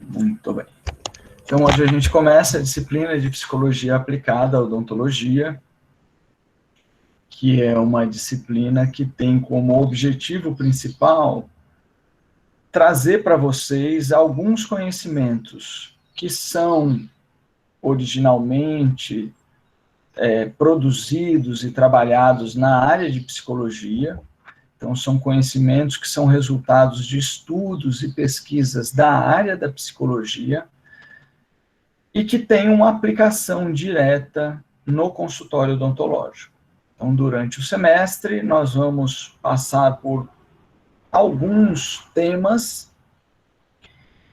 Muito bem. Então, hoje a gente começa a disciplina de Psicologia Aplicada à Odontologia, que é uma disciplina que tem como objetivo principal trazer para vocês alguns conhecimentos que são originalmente produzidos e trabalhados na área de psicologia. Então, são conhecimentos que são resultados de estudos e pesquisas da área da psicologia e que têm uma aplicação direta no consultório odontológico. Então, durante o semestre, nós vamos passar por alguns temas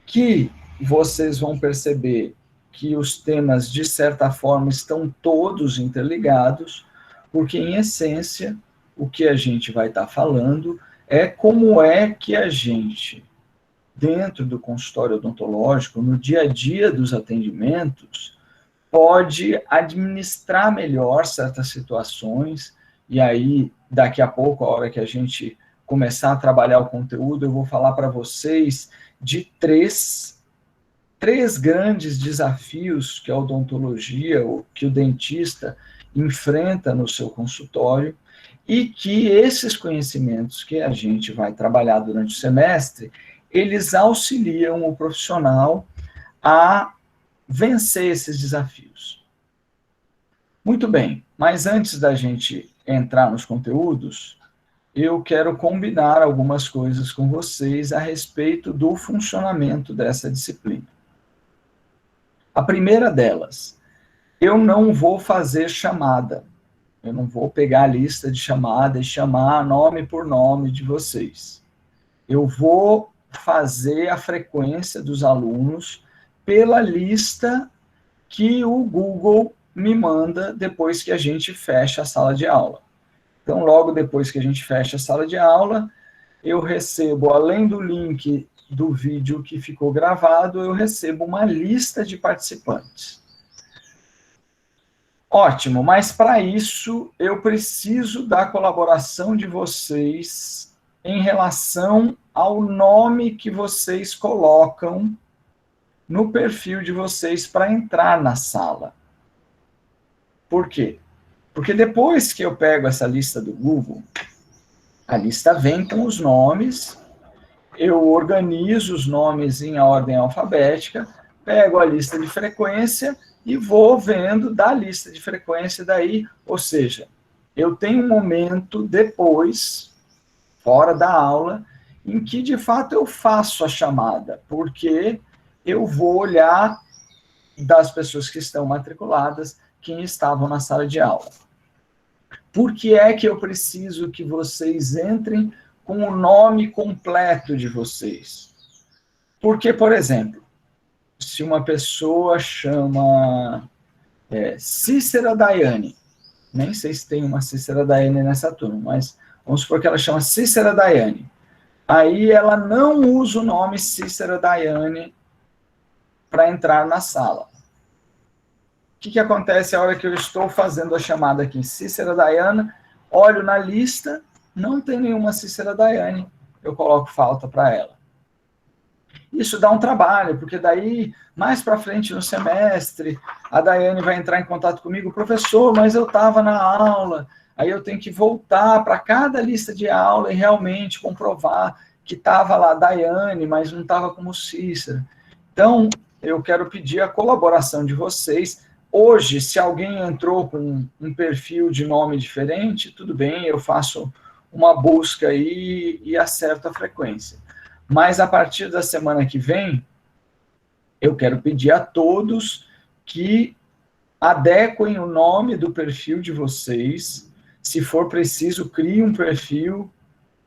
que vocês vão perceber que os temas, de certa forma, estão todos interligados, porque, em essência, o que a gente vai estar falando é como é que a gente, dentro do consultório odontológico, no dia a dia dos atendimentos, pode administrar melhor certas situações, e aí, daqui a pouco, a hora que a gente começar a trabalhar o conteúdo, eu vou falar para vocês de três grandes desafios que a odontologia, ou que o dentista enfrenta no seu consultório, e que esses conhecimentos que a gente vai trabalhar durante o semestre, eles auxiliam o profissional a vencer esses desafios. Muito bem, mas antes da gente entrar nos conteúdos, eu quero combinar algumas coisas com vocês a respeito do funcionamento dessa disciplina. A primeira delas, eu não vou fazer chamada. Eu não vou pegar a lista de chamada e chamar nome por nome de vocês. Eu vou fazer a frequência dos alunos pela lista que o Google me manda depois que a gente fecha a sala de aula. Então, logo depois que a gente fecha a sala de aula, eu recebo, além do link do vídeo que ficou gravado, eu recebo uma lista de participantes. Ótimo, mas para isso eu preciso da colaboração de vocês em relação ao nome que vocês colocam no perfil de vocês para entrar na sala. Por quê? Porque depois que eu pego essa lista do Google, a lista vem com os nomes, eu organizo os nomes em ordem alfabética, pego a lista de frequência e vou vendo da lista de frequência daí, ou seja, eu tenho um momento depois, fora da aula, em que de fato eu faço a chamada, porque eu vou olhar das pessoas que estão matriculadas, quem estavam na sala de aula. Por que é que eu preciso que vocês entrem com o nome completo de vocês? Porque, por exemplo, se uma pessoa chama Cícera Daiane, nem sei se tem uma Cícera Daiane nessa turma, mas vamos supor que ela chama Cícera Daiane. Aí ela não usa o nome Cícera Daiane para entrar na sala. O que acontece a hora que eu estou fazendo a chamada aqui? Cícera Daiane, olho na lista, não tem nenhuma Cícera Daiane, eu coloco falta para ela. Isso dá um trabalho, porque daí, mais para frente no semestre, a Daiane vai entrar em contato comigo, professor, mas eu estava na aula, aí eu tenho que voltar para cada lista de aula e realmente comprovar que estava lá Daiane, mas não estava como Cícera. Então, eu quero pedir a colaboração de vocês. Hoje, se alguém entrou com um perfil de nome diferente, tudo bem, eu faço uma busca aí e acerto a frequência. Mas a partir da semana que vem, eu quero pedir a todos que adequem o nome do perfil de vocês. Se for preciso, crie um perfil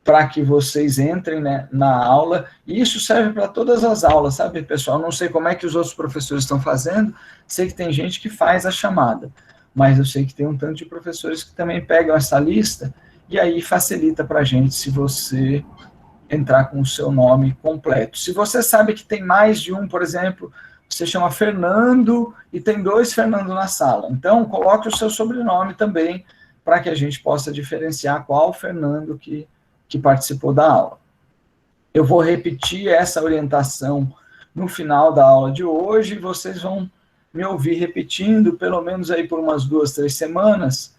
para que vocês entrem, né, na aula. E isso serve para todas as aulas, sabe, pessoal? Não sei como é que os outros professores estão fazendo, sei que tem gente que faz a chamada, mas eu sei que tem um tanto de professores que também pegam essa lista, e aí facilita para a gente se você entrar com o seu nome completo. Se você sabe que tem mais de um, por exemplo, você chama Fernando e tem 2 Fernando na sala, então coloque o seu sobrenome também, para que a gente possa diferenciar qual Fernando que participou da aula. Eu vou repetir essa orientação no final da aula de hoje, vocês vão me ouvir repetindo, pelo menos aí por umas 2, 3 semanas,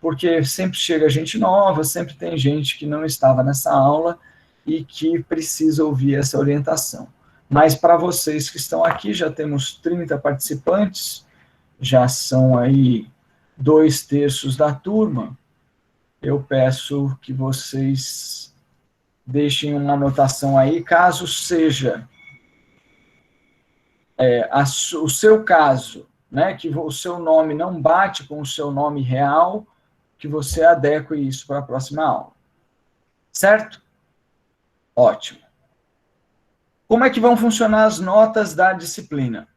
porque sempre chega gente nova, sempre tem gente que não estava nessa aula e que precisa ouvir essa orientação. Mas para vocês que estão aqui, já temos 30 participantes, já são aí 2/3 da turma. Eu peço que vocês deixem uma anotação aí, caso seja o seu caso, né, que o seu nome não bate com o seu nome real, que você adeque isso para a próxima aula. Certo? Ótimo. Como é que vão funcionar as notas da disciplina?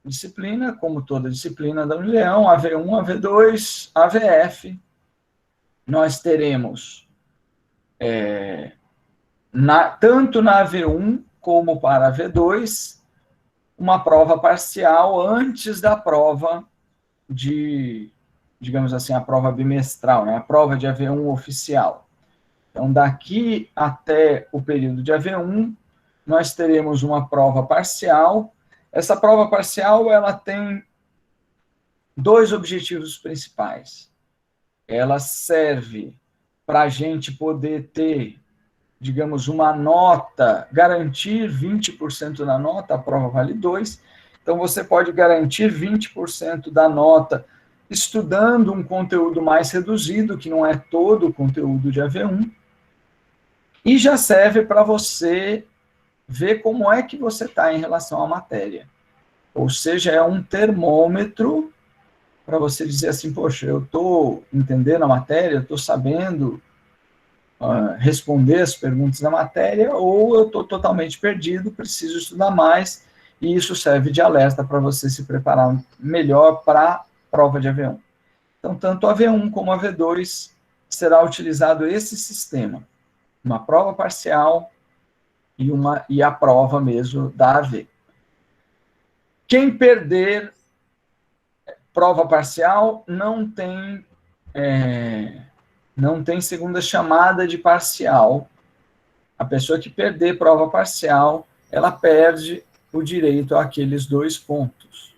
Disciplina, como toda disciplina da Unileão, AV1, AV2, AVF. Nós teremos, tanto na AV1 como para a AV2, uma prova parcial antes da prova digamos assim, a prova bimestral, né? A prova de AV1 oficial. Então, daqui até o período de AV1, nós teremos uma prova parcial. Essa prova parcial, ela tem 2 objetivos principais. Ela serve para a gente poder ter, digamos, uma nota, garantir 20% da nota, a prova vale 2. Então, você pode garantir 20% da nota estudando um conteúdo mais reduzido, que não é todo o conteúdo de AV1, e já serve para você ver como é que você está em relação à matéria. Ou seja, é um termômetro para você dizer assim, poxa, eu estou entendendo a matéria, eu estou sabendo responder as perguntas da matéria, ou eu estou totalmente perdido, preciso estudar mais, e isso serve de alerta para você se preparar melhor para a prova de AV1. Então, tanto a AV1 como a AV2 será utilizado esse sistema, uma prova parcial e a prova mesmo da AV. Quem perder prova parcial não tem segunda chamada de parcial. A pessoa que perder prova parcial, ela perde o direito àqueles 2 pontos.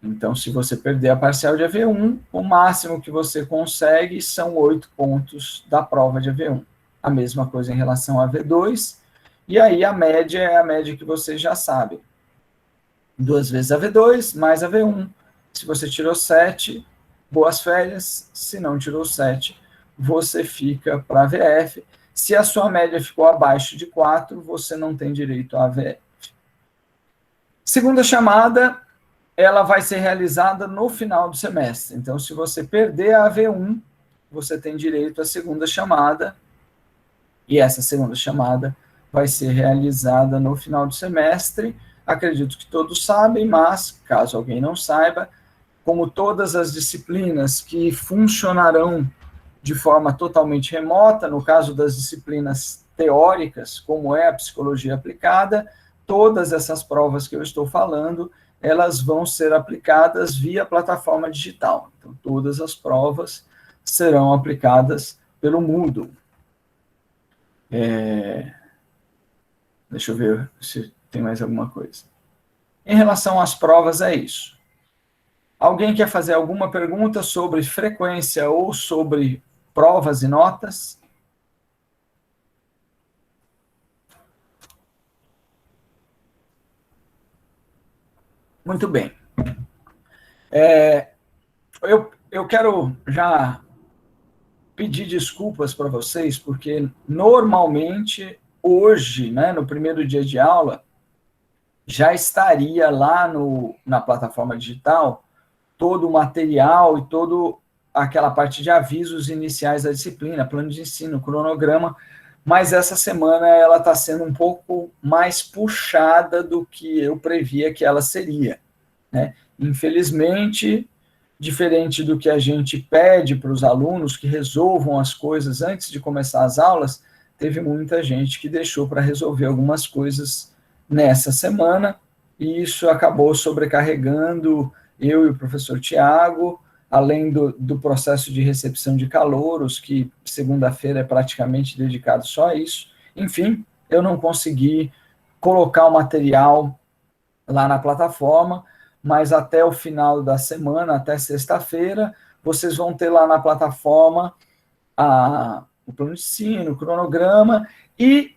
Então, se você perder a parcial de AV1, o máximo que você consegue são 8 pontos da prova de AV1. A mesma coisa em relação a AV2, e aí a média é a média que vocês já sabem. 2 vezes AV2, mais AV1. Se você tirou 7, boas férias. Se não tirou 7, você fica para a VF. Se a sua média ficou abaixo de 4, você não tem direito à VF. Segunda chamada, ela vai ser realizada no final do semestre. Então, se você perder a AV1, você tem direito à segunda chamada, e essa segunda chamada vai ser realizada no final do semestre. Acredito que todos sabem, mas, caso alguém não saiba, como todas as disciplinas que funcionarão de forma totalmente remota, no caso das disciplinas teóricas, como é a psicologia aplicada, todas essas provas que eu estou falando, elas vão ser aplicadas via plataforma digital. Então, todas as provas serão aplicadas pelo Moodle. Deixa eu ver se tem mais alguma coisa. Em relação às provas, é isso. Alguém quer fazer alguma pergunta sobre frequência ou sobre provas e notas? Muito bem. Eu quero já pedir desculpas para vocês, porque normalmente hoje, né, no primeiro dia de aula, já estaria lá na plataforma digital todo o material e toda aquela parte de avisos iniciais da disciplina, plano de ensino, cronograma, mas essa semana ela está sendo um pouco mais puxada do que eu previa que ela seria, né? Infelizmente, diferente do que a gente pede para os alunos que resolvam as coisas antes de começar as aulas, teve muita gente que deixou para resolver algumas coisas nessa semana, e isso acabou sobrecarregando eu e o professor Tiago, além do processo de recepção de calouros, que segunda-feira é praticamente dedicado só a isso. Enfim, eu não consegui colocar o material lá na plataforma, mas até o final da semana, até sexta-feira, vocês vão ter lá na plataforma o plano de ensino, o cronograma, e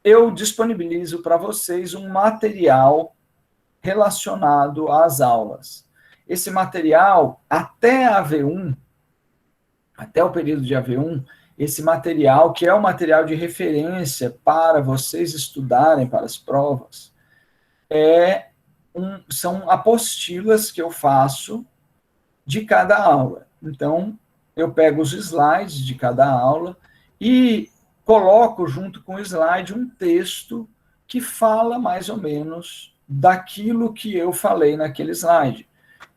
eu disponibilizo para vocês um material relacionado às aulas. Esse material, até a AV1, até o período de AV1, esse material, que é o material de referência para vocês estudarem para as provas, são apostilas que eu faço de cada aula. Então, eu pego os slides de cada aula e coloco junto com o slide um texto que fala mais ou menos daquilo que eu falei naquele slide.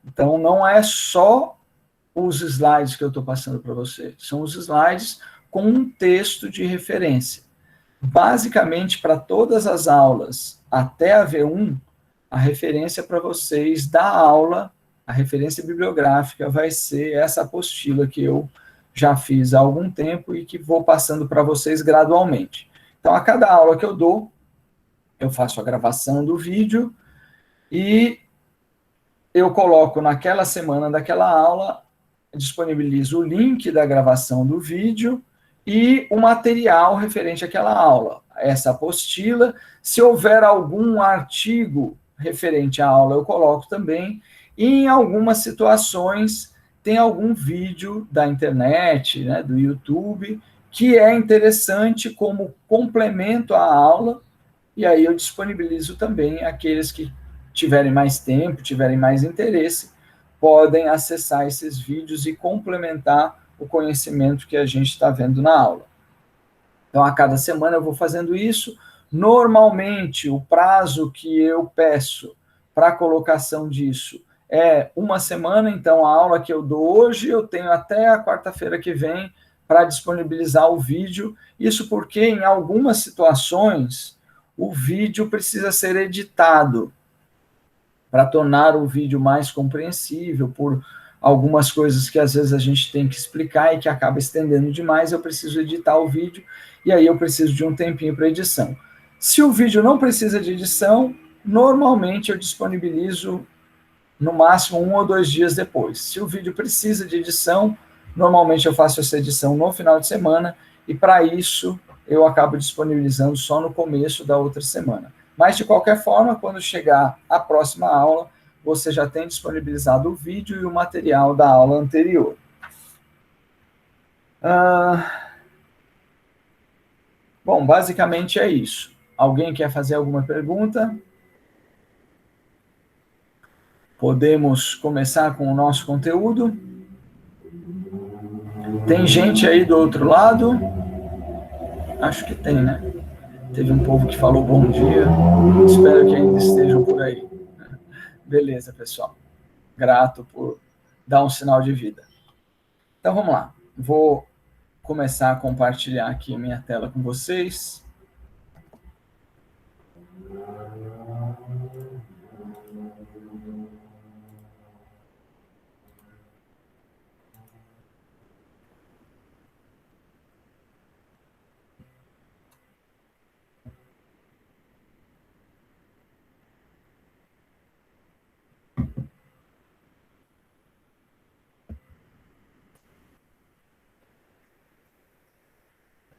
Então, não é só os slides que eu estou passando para vocês, são os slides com um texto de referência. Basicamente, para todas as aulas até a V1, a referência para vocês da aula, a referência bibliográfica vai ser essa apostila que eu já fiz há algum tempo e que vou passando para vocês gradualmente. Então, a cada aula que eu dou, eu faço a gravação do vídeo e eu coloco naquela semana daquela aula, disponibilizo o link da gravação do vídeo e o material referente àquela aula, essa apostila. Se houver algum artigo referente à aula, eu coloco também. E em algumas situações, tem algum vídeo da internet, né, do YouTube, que é interessante como complemento à aula, e aí eu disponibilizo também aqueles que tiverem mais tempo, tiverem mais interesse, podem acessar esses vídeos e complementar o conhecimento que a gente está vendo na aula. Então, a cada semana eu vou fazendo isso. Normalmente, o prazo que eu peço para a colocação disso é uma semana. Então, a aula que eu dou hoje, eu tenho até a quarta-feira que vem para disponibilizar o vídeo. Isso porque, em algumas situações, o vídeo precisa ser editado para tornar o vídeo mais compreensível, por algumas coisas que às vezes a gente tem que explicar e que acaba estendendo demais, eu preciso editar o vídeo, e aí eu preciso de um tempinho para edição. Se o vídeo não precisa de edição, normalmente eu disponibilizo no máximo 1 ou 2 dias depois. Se o vídeo precisa de edição, normalmente eu faço essa edição no final de semana, e para isso eu acabo disponibilizando só no começo da outra semana. Mas, de qualquer forma, quando chegar a próxima aula, você já tem disponibilizado o vídeo e o material da aula anterior. Bom, basicamente é isso. Alguém quer fazer alguma pergunta? Podemos começar com o nosso conteúdo? Tem gente aí do outro lado? Acho que tem, né? Teve um povo que falou bom dia. Espero que ainda estejam por aí. Beleza, pessoal. Grato por dar um sinal de vida. Então, vamos lá. Vou começar a compartilhar aqui a minha tela com vocês.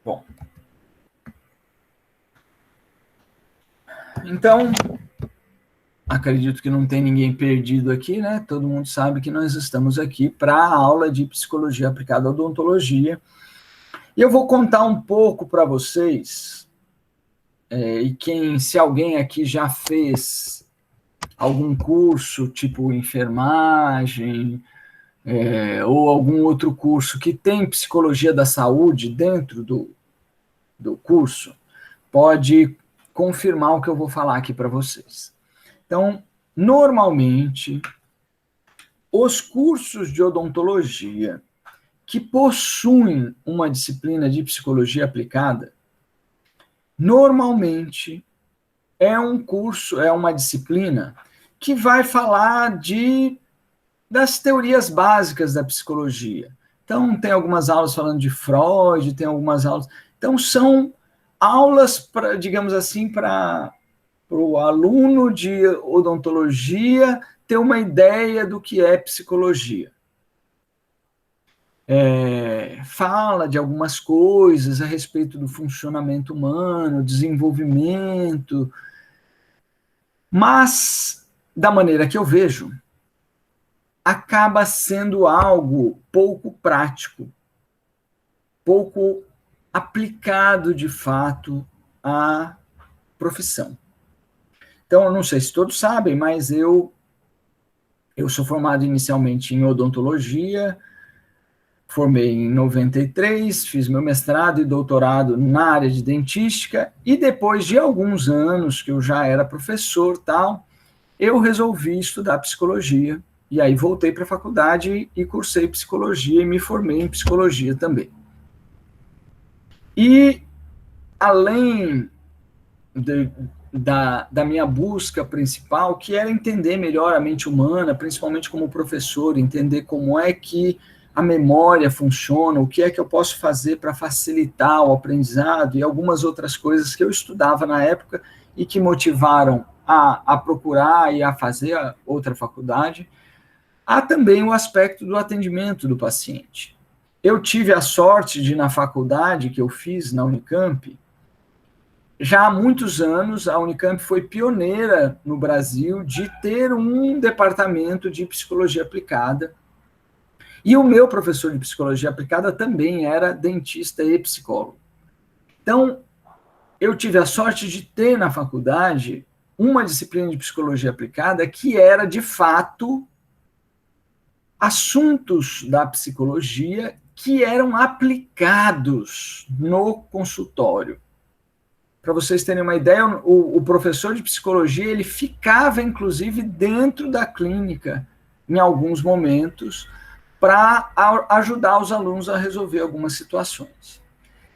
Bom, então, acredito que não tem ninguém perdido aqui, né? Todo mundo sabe que nós estamos aqui para a aula de Psicologia Aplicada à Odontologia. E eu vou contar um pouco para vocês, se alguém aqui já fez algum curso, tipo enfermagem, ou algum outro curso que tem Psicologia da Saúde dentro do curso, pode confirmar o que eu vou falar aqui para vocês. Então, normalmente, os cursos de odontologia que possuem uma disciplina de psicologia aplicada, normalmente é um curso, é uma disciplina que vai falar das teorias básicas da psicologia. Então, tem algumas aulas falando de Freud, tem algumas aulas... Então, são aulas, digamos assim, para o aluno de odontologia ter uma ideia do que é psicologia. Fala de algumas coisas a respeito do funcionamento humano, desenvolvimento, mas, da maneira que eu vejo, acaba sendo algo pouco prático, pouco aplicado de fato à profissão. Então, eu não sei se todos sabem, mas eu sou formado inicialmente em odontologia, formei em 93, fiz meu mestrado e doutorado na área de dentística, e depois de alguns anos que eu já era professor tal, eu resolvi estudar psicologia, e aí voltei para a faculdade e cursei psicologia e me formei em psicologia também. E, além da minha busca principal, que era entender melhor a mente humana, principalmente como professor, entender como é que a memória funciona, o que é que eu posso fazer para facilitar o aprendizado e algumas outras coisas que eu estudava na época e que motivaram a procurar e a fazer a outra faculdade. Há também o aspecto do atendimento do paciente. Eu tive a sorte de, na faculdade que eu fiz na Unicamp, já há muitos anos, a Unicamp foi pioneira no Brasil de ter um departamento de psicologia aplicada. E o meu professor de psicologia aplicada também era dentista e psicólogo. Então, eu tive a sorte de ter na faculdade uma disciplina de psicologia aplicada que era, de fato, assuntos da psicologia que eram aplicados no consultório. Para vocês terem uma ideia, o professor de psicologia ele ficava, inclusive, dentro da clínica, em alguns momentos, para ajudar os alunos a resolver algumas situações.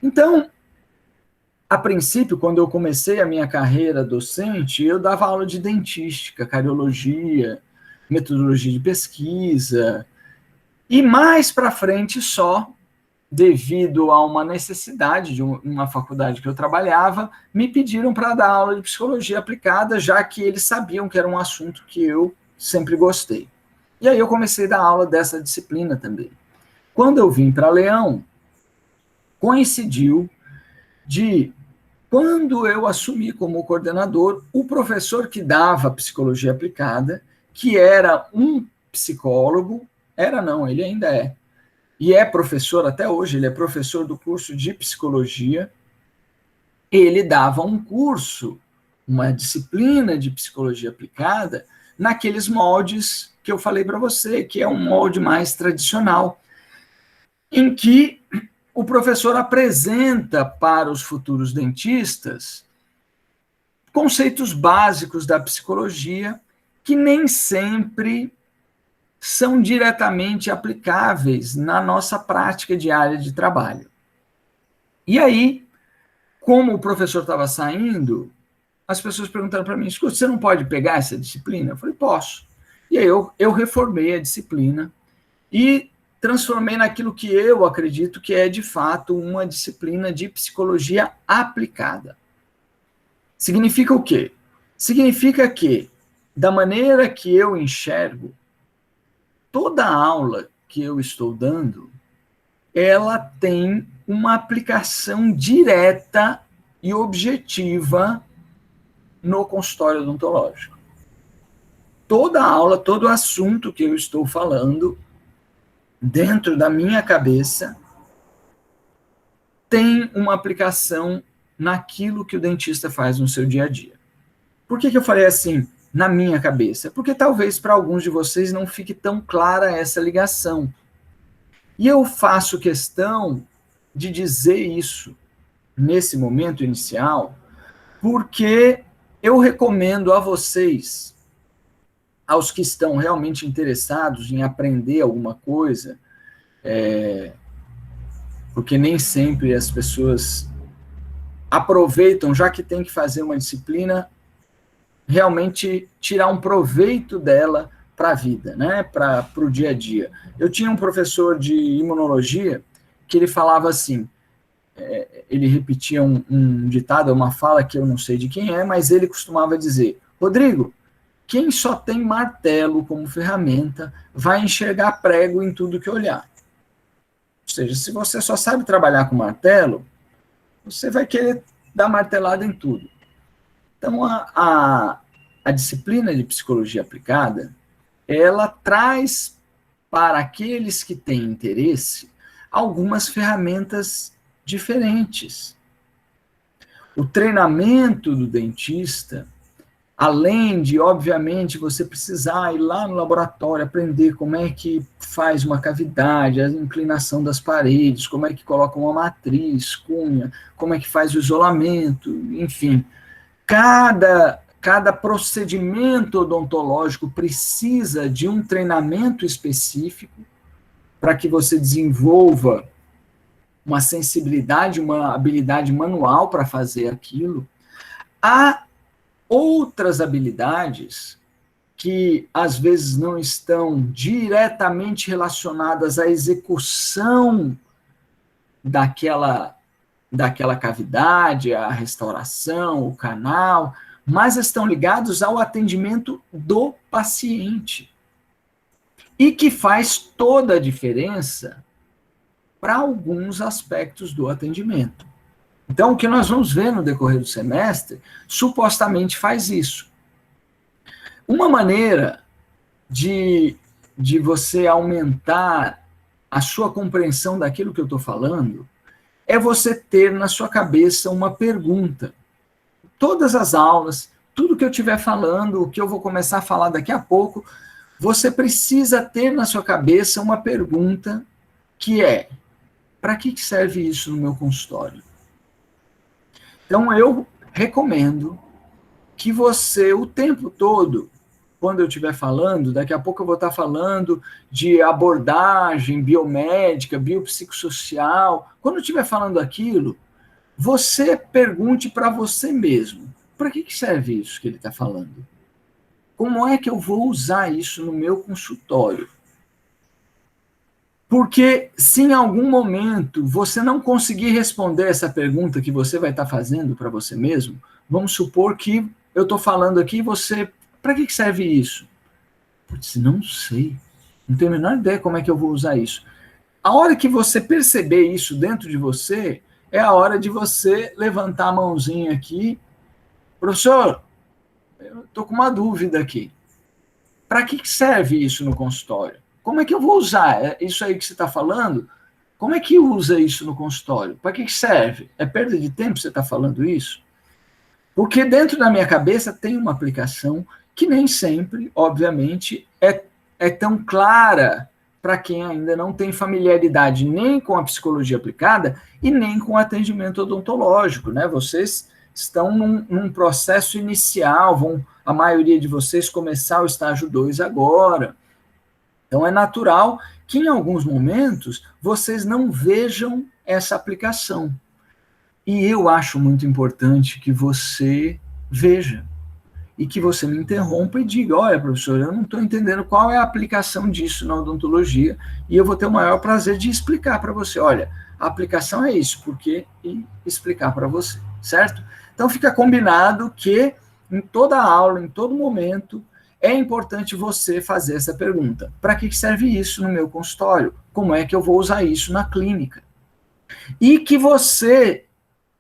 Então, a princípio, quando eu comecei a minha carreira docente, eu dava aula de dentística, cariologia, metodologia de pesquisa, e mais para frente só, devido a uma necessidade de uma faculdade que eu trabalhava, me pediram para dar aula de psicologia aplicada, já que eles sabiam que era um assunto que eu sempre gostei. E aí eu comecei a dar aula dessa disciplina também. Quando eu vim para Leão, coincidiu de, quando eu assumi como coordenador, o professor que dava psicologia aplicada, que era um psicólogo, era não, ele ainda é, e é professor até hoje, ele é professor do curso de psicologia, ele dava um curso, uma disciplina de psicologia aplicada, naqueles moldes que eu falei para você, que é um molde mais tradicional, em que o professor apresenta para os futuros dentistas conceitos básicos da psicologia que nem sempre são diretamente aplicáveis na nossa prática diária de trabalho. E aí, como o professor estava saindo, as pessoas perguntaram para mim, escuta, você não pode pegar essa disciplina? Eu falei, posso. E aí eu reformei a disciplina e transformei naquilo que eu acredito que é, de fato, uma disciplina de psicologia aplicada. Significa o quê? Significa que, da maneira que eu enxergo, toda aula que eu estou dando, ela tem uma aplicação direta e objetiva no consultório odontológico. Toda aula, todo assunto que eu estou falando, dentro da minha cabeça, tem uma aplicação naquilo que o dentista faz no seu dia a dia. Por que eu falei assim, na minha cabeça? Porque talvez para alguns de vocês não fique tão clara essa ligação. E eu faço questão de dizer isso nesse momento inicial, porque eu recomendo a vocês, aos que estão realmente interessados em aprender alguma coisa, porque nem sempre as pessoas aproveitam, já que tem que fazer uma disciplina, realmente tirar um proveito dela para a vida, né? Para o dia a dia. Eu tinha um professor de imunologia que ele falava assim, ele repetia um ditado, uma fala que eu não sei de quem é, mas ele costumava dizer: Rodrigo, quem só tem martelo como ferramenta vai enxergar prego em tudo que olhar. Ou seja, se você só sabe trabalhar com martelo, você vai querer dar martelada em tudo. Então, a disciplina de psicologia aplicada, ela traz para aqueles que têm interesse algumas ferramentas diferentes. O treinamento do dentista, além de, obviamente, você precisar ir lá no laboratório, aprender como é que faz uma cavidade, a inclinação das paredes, como é que coloca uma matriz, cunha, como é que faz o isolamento, enfim. Cada procedimento odontológico precisa de um treinamento específico para que você desenvolva uma sensibilidade, uma habilidade manual para fazer aquilo. Há outras habilidades que às vezes não estão diretamente relacionadas à execução daquela cavidade, a restauração, o canal, mas estão ligados ao atendimento do paciente. E que faz toda a diferença para alguns aspectos do atendimento. Então, o que nós vamos ver no decorrer do semestre, supostamente faz isso. Uma maneira de você aumentar a sua compreensão daquilo que eu estou falando é você ter na sua cabeça uma pergunta. Todas as aulas, tudo que eu estiver falando, o que eu vou começar a falar daqui a pouco, você precisa ter na sua cabeça uma pergunta que é: para que serve isso no meu consultório? Então, eu recomendo que você, o tempo todo, quando eu estiver falando, daqui a pouco eu vou estar falando de abordagem biomédica, biopsicossocial, quando eu estiver falando aquilo, você pergunte para você mesmo: para que serve isso que ele está falando? Como é que eu vou usar isso no meu consultório? Porque se em algum momento você não conseguir responder essa pergunta que você vai estar fazendo para você mesmo, vamos supor que eu estou falando aqui e você, para que serve isso? Putz, não sei, não tenho a menor ideia como é que eu vou usar isso. A hora que você perceber isso dentro de você, é a hora de você levantar a mãozinha aqui: professor, eu estou com uma dúvida aqui. Para que serve isso no consultório? Como é que eu vou usar isso aí que você está falando? Como é que usa isso no consultório? Para que serve? É perda de tempo você está falando isso? Porque dentro da minha cabeça tem uma aplicação que nem sempre, obviamente, é tão clara para quem ainda não tem familiaridade nem com a psicologia aplicada e nem com o atendimento odontológico, né? Vocês estão num processo inicial, a maioria de vocês começar o estágio 2 agora. Então, é natural que, em alguns momentos, vocês não vejam essa aplicação. E eu acho muito importante que você veja e que você me interrompa e diga: olha, professor, eu não estou entendendo qual é a aplicação disso na odontologia, e eu vou ter o maior prazer de explicar para você: olha, a aplicação é isso, porque, e explicar para você, certo? Então, fica combinado que, em toda aula, em todo momento, é importante você fazer essa pergunta: para que serve isso no meu consultório? Como é que eu vou usar isso na clínica? E que você,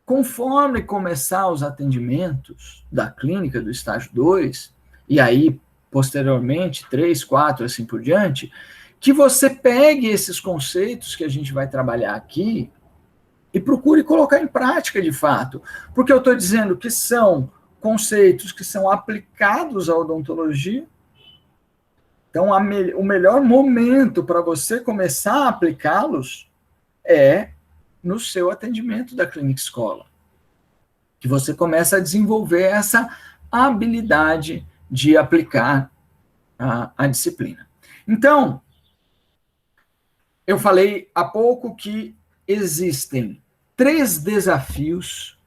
conforme começar os atendimentos da clínica do estágio 2, e aí, posteriormente, 3, 4, assim por diante, que você pegue esses conceitos que a gente vai trabalhar aqui e procure colocar em prática de fato. Porque eu estou dizendo que são conceitos que são aplicados à odontologia. Então, o melhor momento para você começar a aplicá-los é no seu atendimento da clínica escola, que você começa a desenvolver essa habilidade de aplicar a disciplina. Então, eu falei há pouco que existem 3 desafios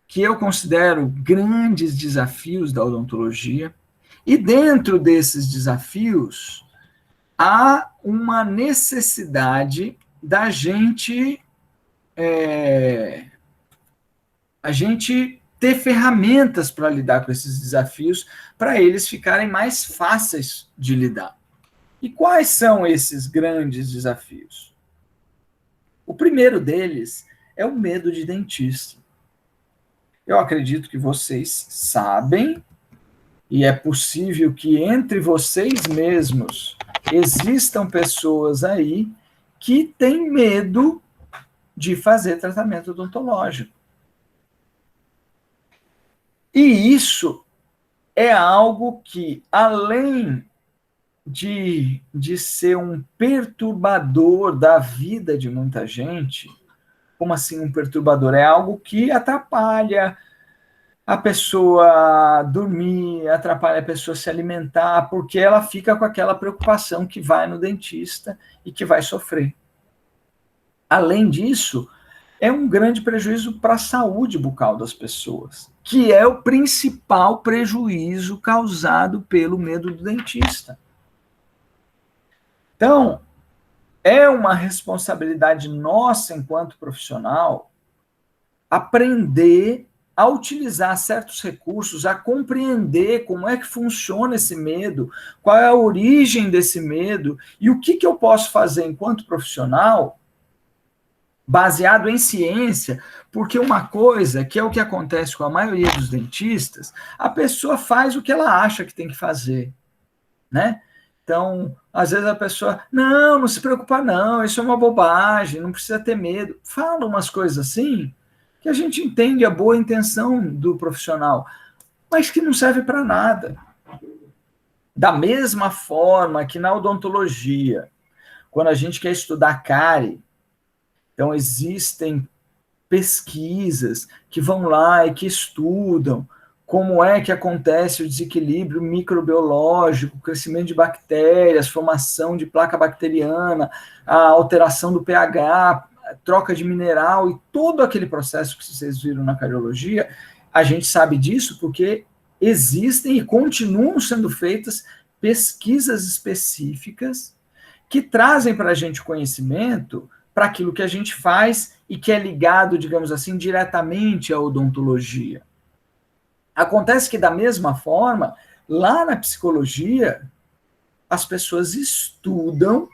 que eu considero grandes desafios da odontologia, e dentro desses desafios há uma necessidade da gente a gente ter ferramentas para lidar com esses desafios, para eles ficarem mais fáceis de lidar. E quais são esses grandes desafios? O primeiro deles é o medo de dentista. Eu acredito que vocês sabem, e é possível que entre vocês mesmos existam pessoas aí que têm medo de fazer tratamento odontológico. E isso é algo que, além de ser um perturbador da vida de muita gente, como assim um perturbador? É algo que atrapalha a pessoa dormir, atrapalha a pessoa se alimentar, porque ela fica com aquela preocupação que vai no dentista e que vai sofrer. Além disso, é um grande prejuízo para a saúde bucal das pessoas, que é o principal prejuízo causado pelo medo do dentista. Então, é uma responsabilidade nossa, enquanto profissional, aprender a utilizar certos recursos, a compreender como é que funciona esse medo, qual é a origem desse medo e o que eu posso fazer enquanto profissional baseado em ciência, porque uma coisa que é o que acontece com a maioria dos dentistas, a pessoa faz o que ela acha que tem que fazer, né? Então, às vezes a pessoa, não se preocupa não, isso é uma bobagem, não precisa ter medo. Fala umas coisas assim, que a gente entende a boa intenção do profissional, mas que não serve para nada. Da mesma forma que na odontologia, quando a gente quer estudar cárie, então existem pesquisas que vão lá e que estudam como é que acontece o desequilíbrio microbiológico, o crescimento de bactérias, formação de placa bacteriana, a alteração do pH, troca de mineral e todo aquele processo que vocês viram na cardiologia, a gente sabe disso porque existem e continuam sendo feitas pesquisas específicas que trazem para a gente conhecimento para aquilo que a gente faz e que é ligado, digamos assim, diretamente à odontologia. Acontece que, da mesma forma, lá na psicologia, as pessoas estudam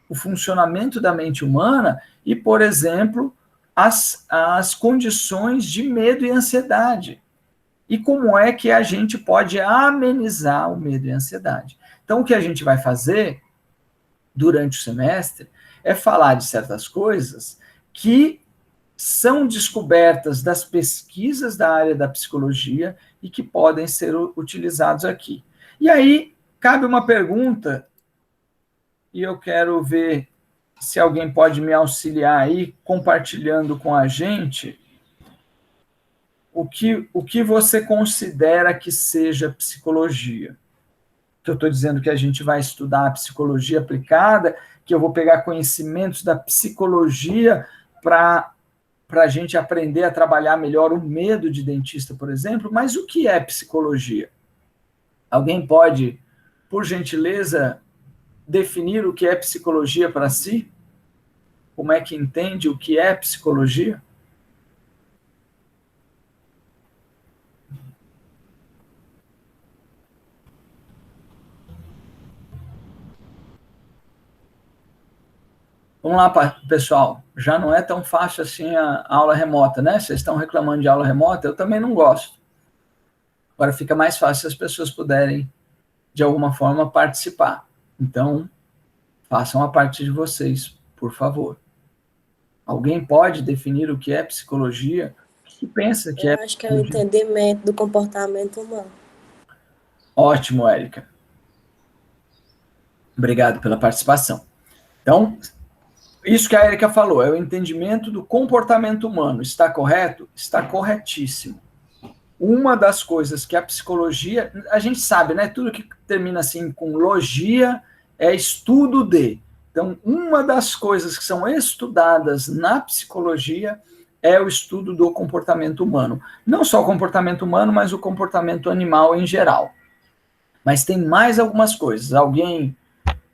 o funcionamento da mente humana e, por exemplo, as condições de medo e ansiedade. E como é que a gente pode amenizar o medo e a ansiedade. Então, o que a gente vai fazer durante o semestre é falar de certas coisas que são descobertas das pesquisas da área da psicologia e que podem ser utilizados aqui. E aí, cabe uma pergunta, e eu quero ver se alguém pode me auxiliar aí, compartilhando com a gente o que você considera que seja psicologia. Que eu estou dizendo que a gente vai estudar a psicologia aplicada, que eu vou pegar conhecimentos da psicologia para a gente aprender a trabalhar melhor o medo de dentista, por exemplo, mas o que é psicologia? Alguém pode, por gentileza, definir o que é psicologia para si? Como é que entende o que é psicologia? Vamos lá, pessoal. Já não é tão fácil assim a aula remota, né? Vocês estão reclamando de aula remota, eu também não gosto. Agora fica mais fácil se as pessoas puderem, de alguma forma, participar. Então, façam a parte de vocês, por favor. Alguém pode definir o que é psicologia? O que pensa que é psicologia? Eu acho que é o entendimento do comportamento humano. Ótimo, Érica. Obrigado pela participação. Então, isso que a Érica falou, é o entendimento do comportamento humano. Está correto? Está corretíssimo. Uma das coisas que a psicologia, a gente sabe, né? Tudo que termina assim com logia é estudo de. Então, uma das coisas que são estudadas na psicologia é o estudo do comportamento humano. Não só o comportamento humano, mas o comportamento animal em geral. Mas tem mais algumas coisas. Alguém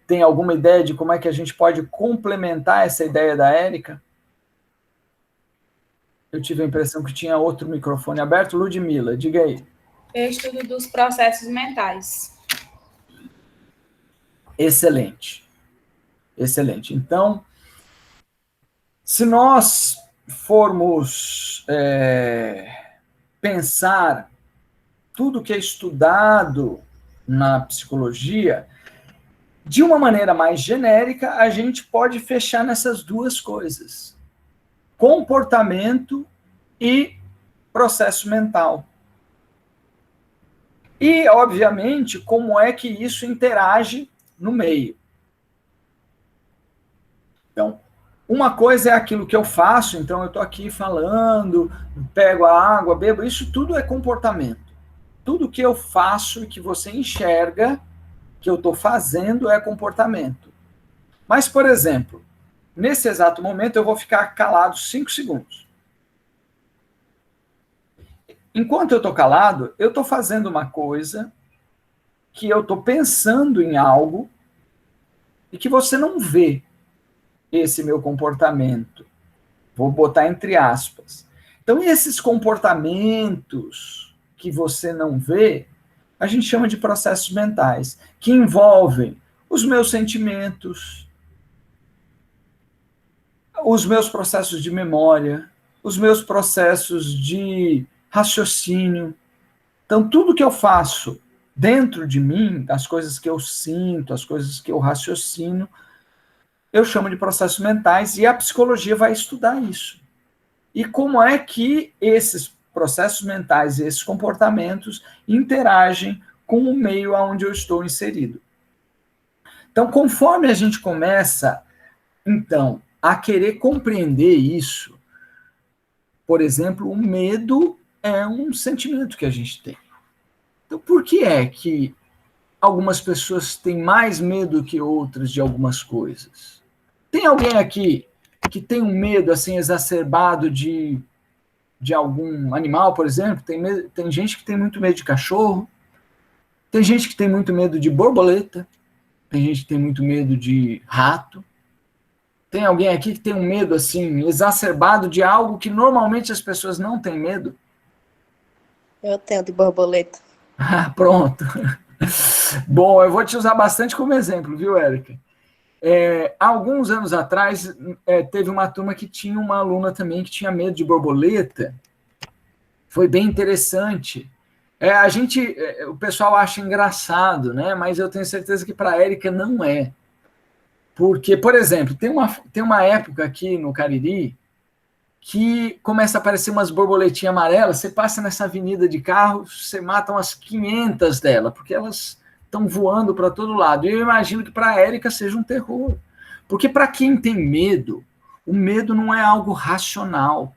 tem alguma ideia de como é que a gente pode complementar essa ideia da Érica? Eu tive a impressão que tinha outro microfone aberto. Ludmila, diga aí. Estudo dos processos mentais. Excelente. Excelente. Então, se nós formos pensar tudo que é estudado na psicologia, de uma maneira mais genérica, a gente pode fechar nessas duas coisas: comportamento e processo mental. E, obviamente, como é que isso interage no meio. Então, uma coisa é aquilo que eu faço, então eu estou aqui falando, pego a água, bebo, isso tudo é comportamento. Tudo que eu faço e que você enxerga que eu estou fazendo é comportamento. Mas, por exemplo, nesse exato momento eu vou ficar calado 5 segundos. Enquanto eu estou calado, eu estou fazendo uma coisa que eu estou pensando em algo e que você não vê esse meu comportamento. Vou botar entre aspas. Então, esses comportamentos que você não vê, a gente chama de processos mentais, que envolvem os meus sentimentos, os meus processos de memória, os meus processos de raciocínio. Então, tudo que eu faço dentro de mim, as coisas que eu sinto, as coisas que eu raciocino, eu chamo de processos mentais, e a psicologia vai estudar isso. E como é que esses processos mentais, esses comportamentos, interagem com o meio onde eu estou inserido. Então, conforme a gente começa, então, a querer compreender isso, por exemplo, o medo é um sentimento que a gente tem. Então, por que é que algumas pessoas têm mais medo que outras de algumas coisas? Tem alguém aqui que tem um medo assim exacerbado de algum animal, por exemplo? Tem gente que tem muito medo de cachorro, tem gente que tem muito medo de borboleta, tem gente que tem muito medo de rato. Tem alguém aqui que tem um medo assim exacerbado de algo que normalmente as pessoas não têm medo? Eu tenho de borboleta. Ah, pronto. Bom, eu vou te usar bastante como exemplo, viu, Érica? Há alguns anos atrás, teve uma turma que tinha uma aluna também que tinha medo de borboleta. Foi bem interessante. O pessoal acha engraçado, né? Mas eu tenho certeza que para a Érica não é. Porque, por exemplo, tem uma época aqui no Cariri que começa a aparecer umas borboletinhas amarelas, você passa nessa avenida de carro, você mata umas 500 delas, porque elas estão voando para todo lado. E eu imagino que para a Érica seja um terror. Porque para quem tem medo, o medo não é algo racional.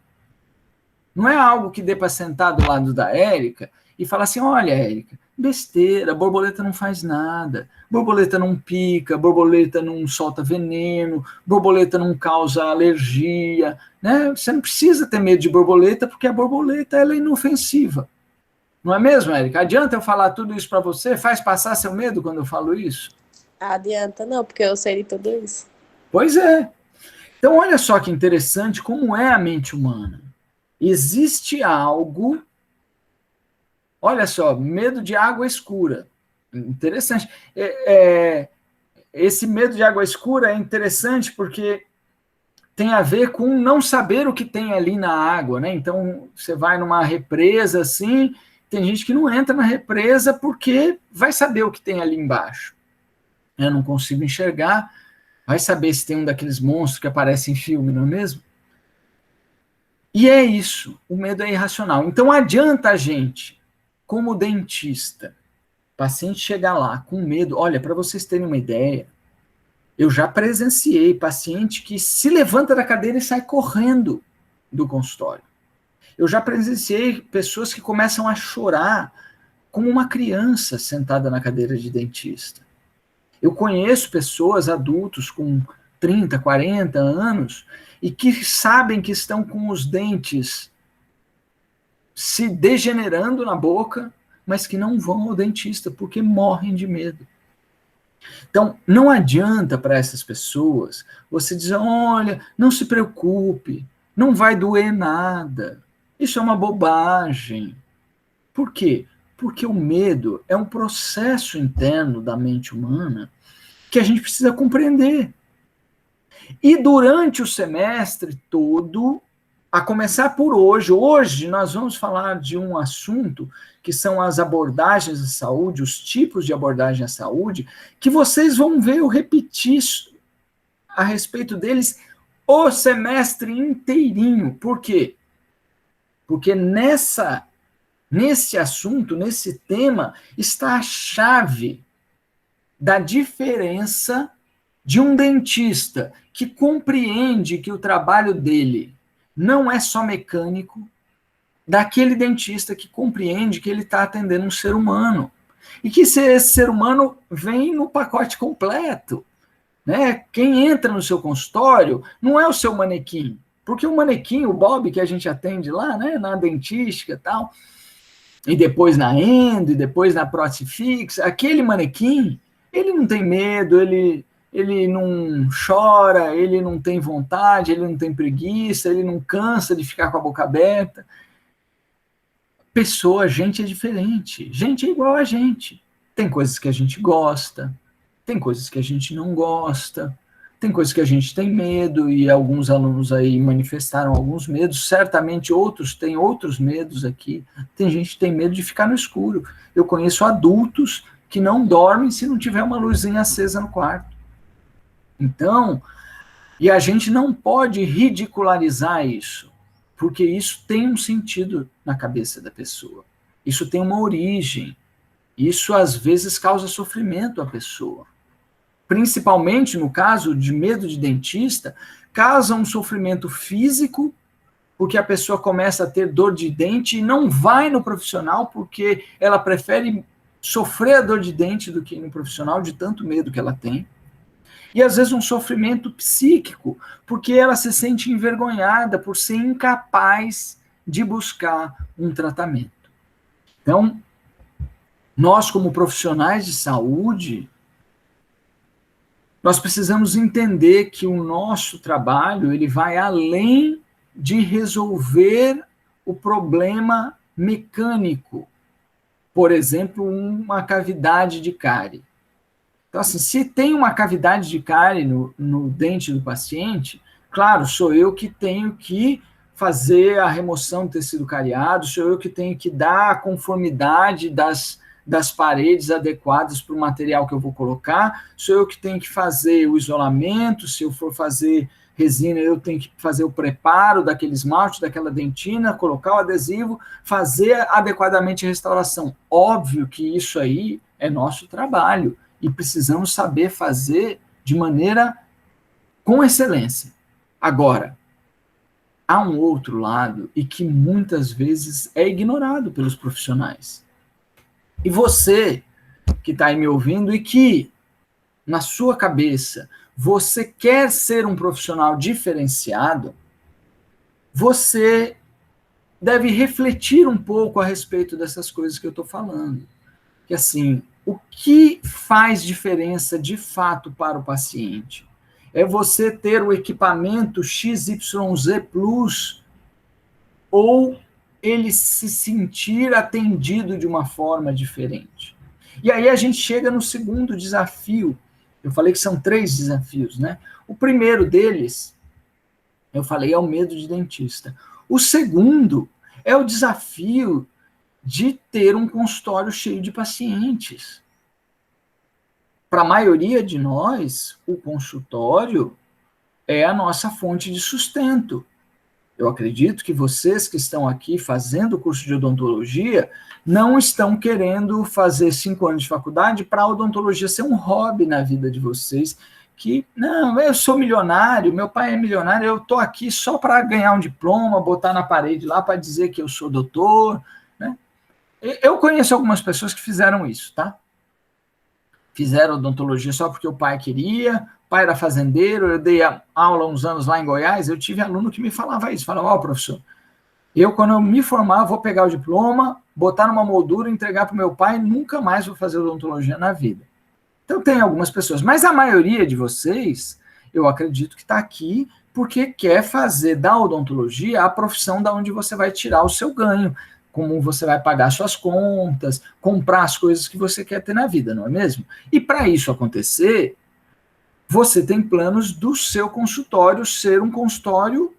Não é algo que dê para sentar do lado da Érica e falar assim, olha, Érica, besteira, borboleta não faz nada, borboleta não pica, borboleta não solta veneno, borboleta não causa alergia, né? Você não precisa ter medo de borboleta, porque a borboleta ela é inofensiva. Não é mesmo, Érica? Adianta eu falar tudo isso para você? Faz passar seu medo quando eu falo isso? Adianta não, porque eu sei de tudo isso. Pois é. Então, olha só que interessante como é a mente humana. Existe algo... Olha só, medo de água escura. Interessante. Esse medo de água escura é interessante porque tem a ver com não saber o que tem ali na água, né? Então, você vai numa represa assim, tem gente que não entra na represa porque vai saber o que tem ali embaixo. Eu não consigo enxergar, vai saber se tem um daqueles monstros que aparecem em filme, não é mesmo? E é isso, o medo é irracional. Então, adianta a gente, como dentista, paciente chegar lá com medo, olha, para vocês terem uma ideia, eu já presenciei paciente que se levanta da cadeira e sai correndo do consultório. Eu já presenciei pessoas que começam a chorar como uma criança sentada na cadeira de dentista. Eu conheço pessoas, adultos com 30, 40 anos, e que sabem que estão com os dentes se degenerando na boca, mas que não vão ao dentista porque morrem de medo. Então, não adianta para essas pessoas você dizer, olha, não se preocupe, Não vai doer nada. Isso é uma bobagem. Por quê? Porque o medo é um processo interno da mente humana que a gente precisa compreender. E durante o semestre todo, a começar por hoje nós vamos falar de um assunto que são as abordagens à saúde, os tipos de abordagem à saúde, que vocês vão ver eu repetir a respeito deles o semestre inteirinho. Por quê? Porque nesse assunto, nesse tema, está a chave da diferença de um dentista que compreende que o trabalho dele não é só mecânico, daquele dentista que compreende que ele está atendendo um ser humano. E que esse ser humano vem no pacote completo. Né? Quem entra no seu consultório não é o seu manequim, porque o manequim, o Bob, que a gente atende lá, né, na dentística e tal, e depois na endo, e depois na prótese fixa, aquele manequim, ele não tem medo, ele não chora, ele não tem vontade, ele não tem preguiça, ele não cansa de ficar com a boca aberta. Pessoa, gente é diferente, gente é igual a gente. Tem coisas que a gente gosta, tem coisas que a gente não gosta, tem coisas que a gente tem medo, e alguns alunos aí manifestaram alguns medos, certamente outros têm outros medos aqui. Tem gente que tem medo de ficar no escuro. Eu conheço adultos que não dormem se não tiver uma luzinha acesa no quarto. Então, e a gente não pode ridicularizar isso, porque isso tem um sentido na cabeça da pessoa. Isso tem uma origem. Isso, às vezes, causa sofrimento à pessoa. Principalmente no caso de medo de dentista, causa um sofrimento físico, porque a pessoa começa a ter dor de dente e não vai no profissional, porque ela prefere sofrer a dor de dente do que ir no profissional, de tanto medo que ela tem. E às vezes um sofrimento psíquico, porque ela se sente envergonhada por ser incapaz de buscar um tratamento. Então, nós como profissionais de saúde, nós precisamos entender que o nosso trabalho ele vai além de resolver o problema mecânico. Por exemplo, uma cavidade de cárie. Então, assim, se tem uma cavidade de cárie no dente do paciente, claro, sou eu que tenho que fazer a remoção do tecido cariado, sou eu que tenho que dar a conformidade das paredes adequadas para o material que eu vou colocar, sou eu que tenho que fazer o isolamento, se eu for fazer resina, eu tenho que fazer o preparo daquele esmalte, daquela dentina, colocar o adesivo, fazer adequadamente a restauração. Óbvio que isso aí é nosso trabalho e precisamos saber fazer de maneira com excelência. Agora, há um outro lado e que muitas vezes é ignorado pelos profissionais. E você que está aí me ouvindo e que, na sua cabeça, você quer ser um profissional diferenciado, você deve refletir um pouco a respeito dessas coisas que eu estou falando. Que assim, o que faz diferença de fato para o paciente? É você ter o equipamento XYZ Plus ou ele se sentir atendido de uma forma diferente? E aí a gente chega no segundo desafio. Eu falei que são 3 desafios, né? O primeiro deles, eu falei, é o medo de dentista. O segundo é o desafio de ter um consultório cheio de pacientes. Para a maioria de nós, o consultório é a nossa fonte de sustento. Eu acredito que vocês que estão aqui fazendo o curso de odontologia não estão querendo fazer 5 anos de faculdade para a odontologia ser um hobby na vida de vocês, que, não, eu sou milionário, meu pai é milionário, eu estou aqui só para ganhar um diploma, botar na parede lá para dizer que eu sou doutor, né? Eu conheço algumas pessoas que fizeram isso, tá? Fizeram odontologia só porque o pai queria, o pai era fazendeiro, eu dei aula uns anos lá em Goiás, eu tive aluno que me falava isso, falava, ó, professor, eu quando eu me formar, vou pegar o diploma, botar numa moldura, entregar para o meu pai, nunca mais vou fazer odontologia na vida. Então tem algumas pessoas, mas a maioria de vocês, eu acredito que está aqui porque quer fazer da odontologia a profissão da onde você vai tirar o seu ganho, como você vai pagar suas contas, comprar as coisas que você quer ter na vida, não é mesmo? E para isso acontecer, você tem planos do seu consultório ser um consultório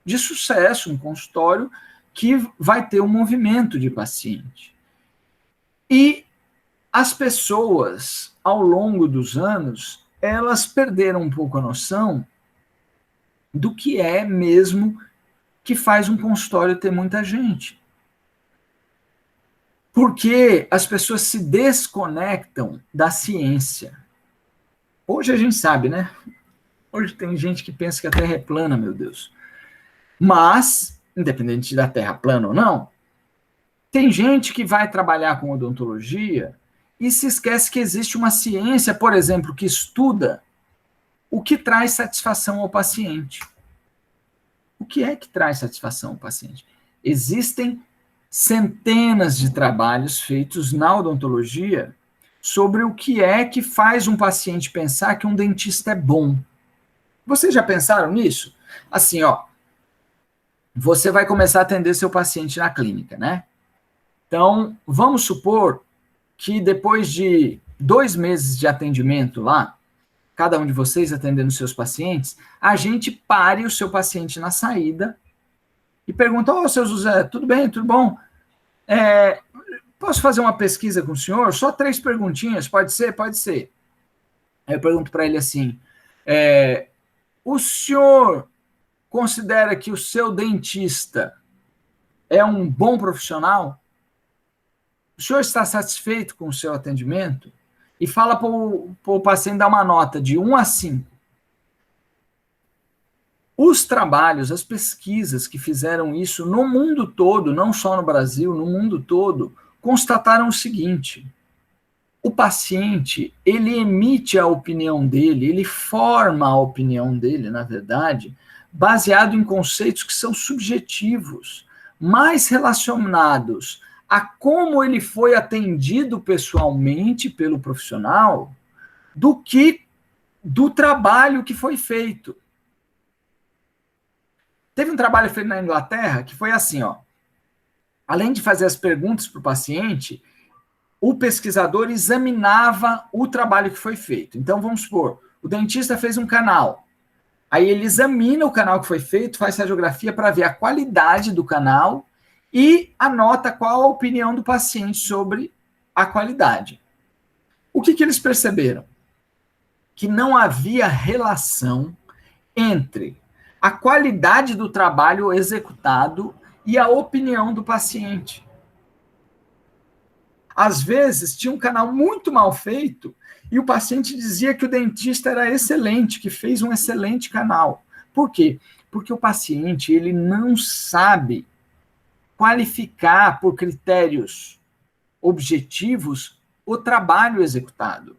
de sucesso, um consultório que vai ter um movimento de paciente. E as pessoas, ao longo dos anos, elas perderam um pouco a noção do que é mesmo que faz um consultório ter muita gente. Porque as pessoas se desconectam da ciência. Hoje a gente sabe, né? Hoje tem gente que pensa que a Terra é plana, meu Deus. Mas, independente da Terra plana ou não, tem gente que vai trabalhar com odontologia e se esquece que existe uma ciência, por exemplo, que estuda o que traz satisfação ao paciente. O que é que traz satisfação ao paciente? Existem centenas de trabalhos feitos na odontologia sobre o que é que faz um paciente pensar que um dentista é bom. Vocês já pensaram nisso? Assim, ó, você vai começar a atender seu paciente na clínica, né? Então, vamos supor que depois de 2 meses de atendimento lá, cada um de vocês atendendo seus pacientes, a gente pare o seu paciente na saída e pergunta: ô, seu José, tudo bem, tudo bom? Posso fazer uma pesquisa com o senhor? Só 3 perguntinhas, pode ser? Pode ser. Aí eu pergunto para ele assim, o senhor considera que o seu dentista é um bom profissional? O senhor está satisfeito com o seu atendimento? E fala para o paciente dar uma nota de 1 a 5. Os trabalhos, as pesquisas que fizeram isso no mundo todo, não só no Brasil, no mundo todo, constataram o seguinte: o paciente, ele emite a opinião dele, ele forma a opinião dele, na verdade, baseado em conceitos que são subjetivos, mais relacionados a como ele foi atendido pessoalmente pelo profissional, do que do trabalho que foi feito. Teve um trabalho feito na Inglaterra que foi assim, ó. Além de fazer as perguntas para o paciente, o pesquisador examinava o trabalho que foi feito. Então, vamos supor, o dentista fez um canal. Aí ele examina o canal que foi feito, faz radiografia para ver a qualidade do canal e anota qual a opinião do paciente sobre a qualidade. O que eles perceberam? Que não havia relação entre a qualidade do trabalho executado e a opinião do paciente. Às vezes, tinha um canal muito mal feito e o paciente dizia que o dentista era excelente, que fez um excelente canal. Por quê? Porque o paciente ele não sabe qualificar por critérios objetivos o trabalho executado.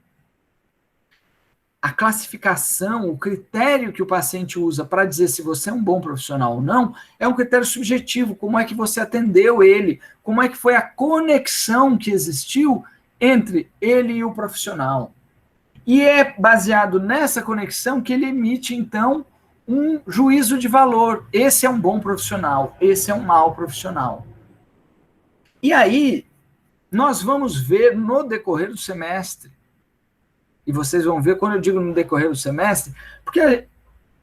A classificação, o critério que o paciente usa para dizer se você é um bom profissional ou não, é um critério subjetivo. Como é que você atendeu ele? Como é que foi a conexão que existiu entre ele e o profissional? E é baseado nessa conexão que ele emite, então, um juízo de valor. Esse é um bom profissional, esse é um mau profissional. E aí, nós vamos ver no decorrer do semestre, e vocês vão ver quando eu digo no decorrer do semestre, porque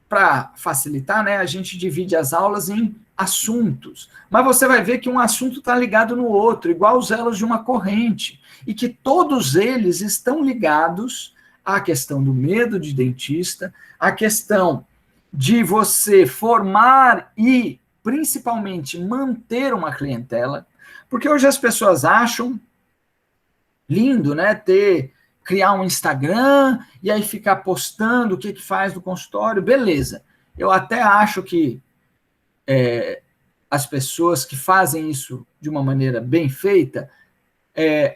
para facilitar, né, a gente divide as aulas em assuntos, mas você vai ver que um assunto está ligado no outro, igual os elos de uma corrente, e que todos eles estão ligados à questão do medo de dentista, à questão de você formar e, principalmente, manter uma clientela, porque hoje as pessoas acham lindo, né, criar um Instagram e aí ficar postando o que faz no consultório, beleza. Eu até acho que as pessoas que fazem isso de uma maneira bem feita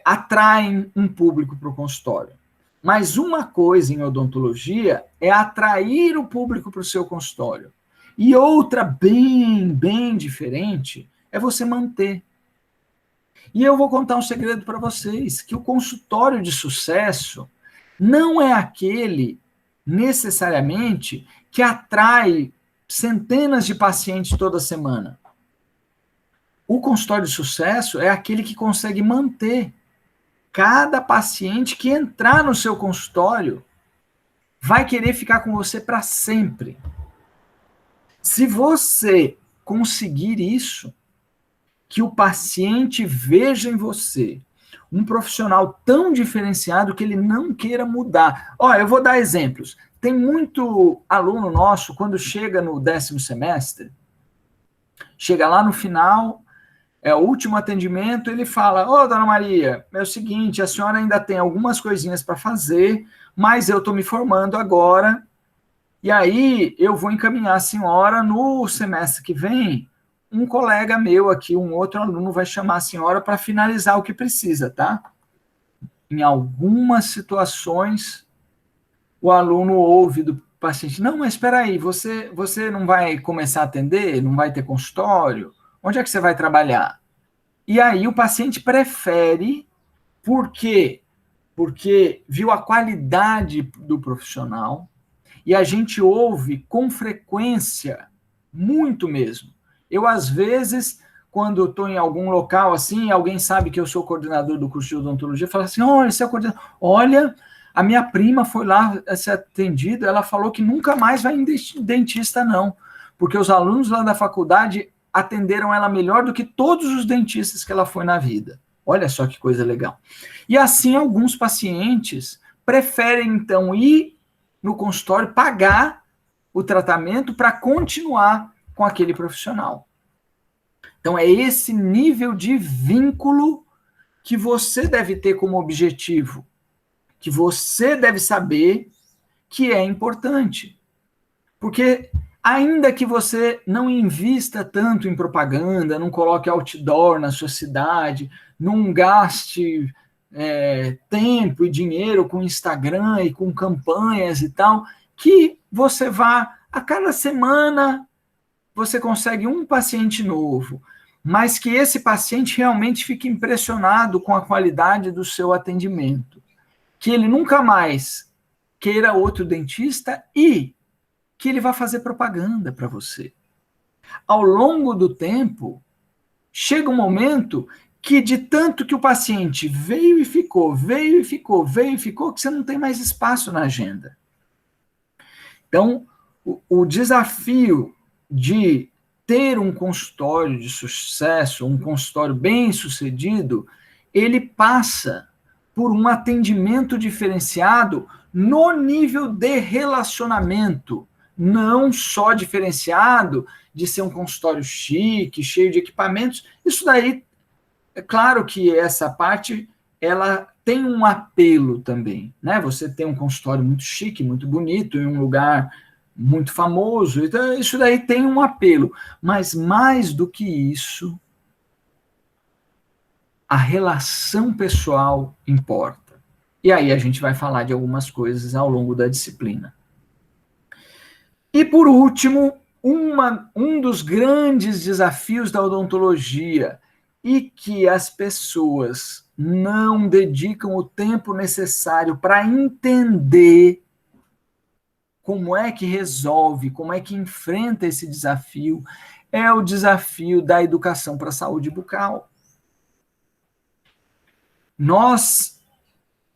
atraem um público para o consultório. Mas uma coisa em odontologia é atrair o público para o seu consultório. E outra bem diferente é você manter. E eu vou contar um segredo para vocês, que o consultório de sucesso não é aquele, necessariamente, que atrai centenas de pacientes toda semana. O consultório de sucesso é aquele que consegue manter cada paciente que entrar no seu consultório vai querer ficar com você para sempre. Se você conseguir isso, que o paciente veja em você um profissional tão diferenciado que ele não queira mudar. Olha, eu vou dar exemplos. Tem muito aluno nosso, quando chega no 10º semestre, chega lá no final, é o último atendimento, ele fala, ô, dona Maria, é o seguinte, a senhora ainda tem algumas coisinhas para fazer, mas eu estou me formando agora, e aí eu vou encaminhar a senhora no semestre que vem, um colega meu aqui, um outro aluno vai chamar a senhora para finalizar o que precisa, tá? Em algumas situações, o aluno ouve do paciente, não, mas espera aí, você não vai começar a atender? Não vai ter consultório? Onde é que você vai trabalhar? E aí o paciente prefere, por quê? Porque viu a qualidade do profissional, e a gente ouve com frequência, muito mesmo. Eu, às vezes, quando estou em algum local assim, alguém sabe que eu sou coordenador do curso de odontologia, fala assim, olha, você é coordenador. Olha, a minha prima foi lá ser atendida, ela falou que nunca mais vai em dentista, não. Porque os alunos lá da faculdade atenderam ela melhor do que todos os dentistas que ela foi na vida. Olha só que coisa legal. E assim, alguns pacientes preferem, então, ir no consultório, pagar o tratamento para continuar com aquele profissional. Então, é esse nível de vínculo que você deve ter como objetivo, que você deve saber que é importante. Porque, ainda que você não invista tanto em propaganda, não coloque outdoor na sua cidade, não gaste tempo e dinheiro com Instagram e com campanhas e tal, que você vá, a cada semana, você consegue um paciente novo, mas que esse paciente realmente fique impressionado com a qualidade do seu atendimento, que ele nunca mais queira outro dentista e que ele vai fazer propaganda para você. Ao longo do tempo, chega um momento que de tanto que o paciente veio e ficou, veio e ficou, veio e ficou, que você não tem mais espaço na agenda. Então, o desafio de ter um consultório de sucesso, um consultório bem sucedido, ele passa por um atendimento diferenciado no nível de relacionamento, não só diferenciado de ser um consultório chique, cheio de equipamentos. Isso daí, é claro que essa parte, ela tem um apelo também, né? Você tem um consultório muito chique, muito bonito, em um lugar muito famoso, então isso daí tem um apelo. Mas mais do que isso, a relação pessoal importa. E aí a gente vai falar de algumas coisas ao longo da disciplina. E por último, um dos grandes desafios da odontologia e que as pessoas não dedicam o tempo necessário para entender como é que resolve, como é que enfrenta esse desafio, é o desafio da educação para a saúde bucal. Nós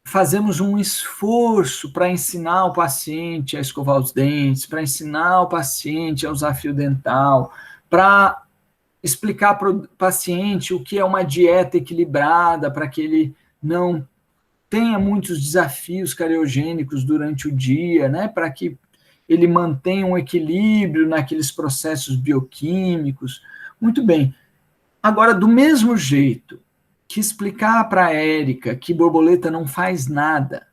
fazemos um esforço para ensinar o paciente a escovar os dentes, para ensinar o paciente a usar fio dental, para explicar para o paciente o que é uma dieta equilibrada, para que ele não tenha muitos desafios cariogênicos durante o dia, né, para que ele mantenha um equilíbrio naqueles processos bioquímicos. Muito bem. Agora, do mesmo jeito que explicar para a Érica que borboleta não faz nada,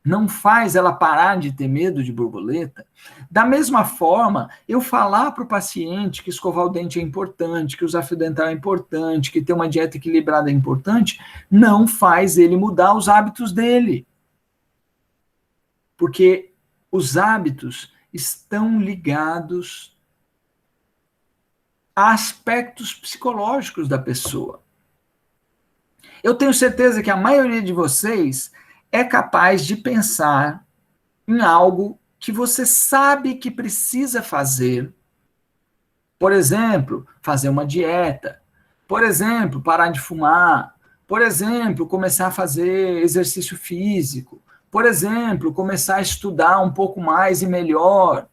não faz ela parar de ter medo de borboleta, da mesma forma, eu falar para o paciente que escovar o dente é importante, que usar fio dental é importante, que ter uma dieta equilibrada é importante, não faz ele mudar os hábitos dele. Porque os hábitos estão ligados a aspectos psicológicos da pessoa. Eu tenho certeza que a maioria de vocês é capaz de pensar em algo que você sabe que precisa fazer. Por exemplo, fazer uma dieta. Por exemplo, parar de fumar. Por exemplo, começar a fazer exercício físico. Por exemplo, começar a estudar um pouco mais e melhor.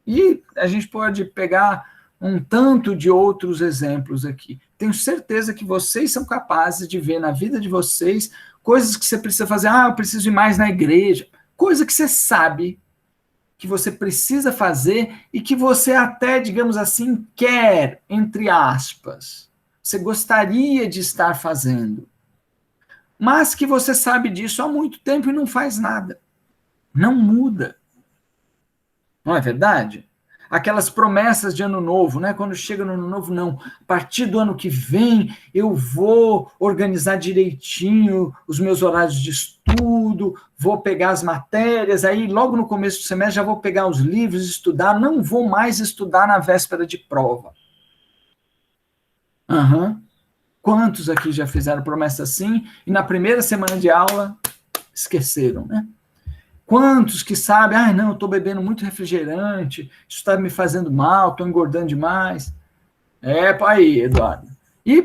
E a gente pode pegar um tanto de outros exemplos aqui. Tenho certeza que vocês são capazes de ver na vida de vocês coisas que você precisa fazer. Ah, eu preciso ir mais na igreja. Coisa que você sabe que você precisa fazer e que você até, digamos assim, quer, entre aspas. Você gostaria de estar fazendo. Mas que você sabe disso há muito tempo e não faz nada. Não muda. Não é verdade? Aquelas promessas de ano novo, né? Quando chega no ano novo, não. A partir do ano que vem, eu vou organizar direitinho os meus horários de estudo, vou pegar as matérias, aí logo no começo do semestre já vou pegar os livros, estudar, não vou mais estudar na véspera de prova. Quantos aqui já fizeram promessa assim e na primeira semana de aula esqueceram, né? Quantos que sabem, não, eu estou bebendo muito refrigerante, isso está me fazendo mal, estou engordando demais. Aí, Eduardo. E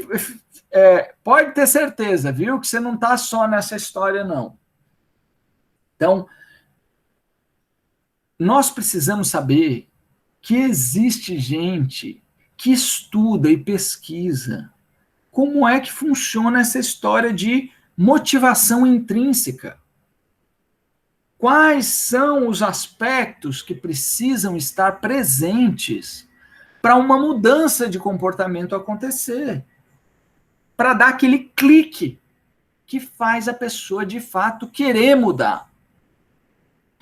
pode ter certeza, viu, que você não está só nessa história, não. Então, nós precisamos saber que existe gente que estuda e pesquisa como é que funciona essa história de motivação intrínseca. Quais são os aspectos que precisam estar presentes para uma mudança de comportamento acontecer? Para dar aquele clique que faz a pessoa, de fato, querer mudar.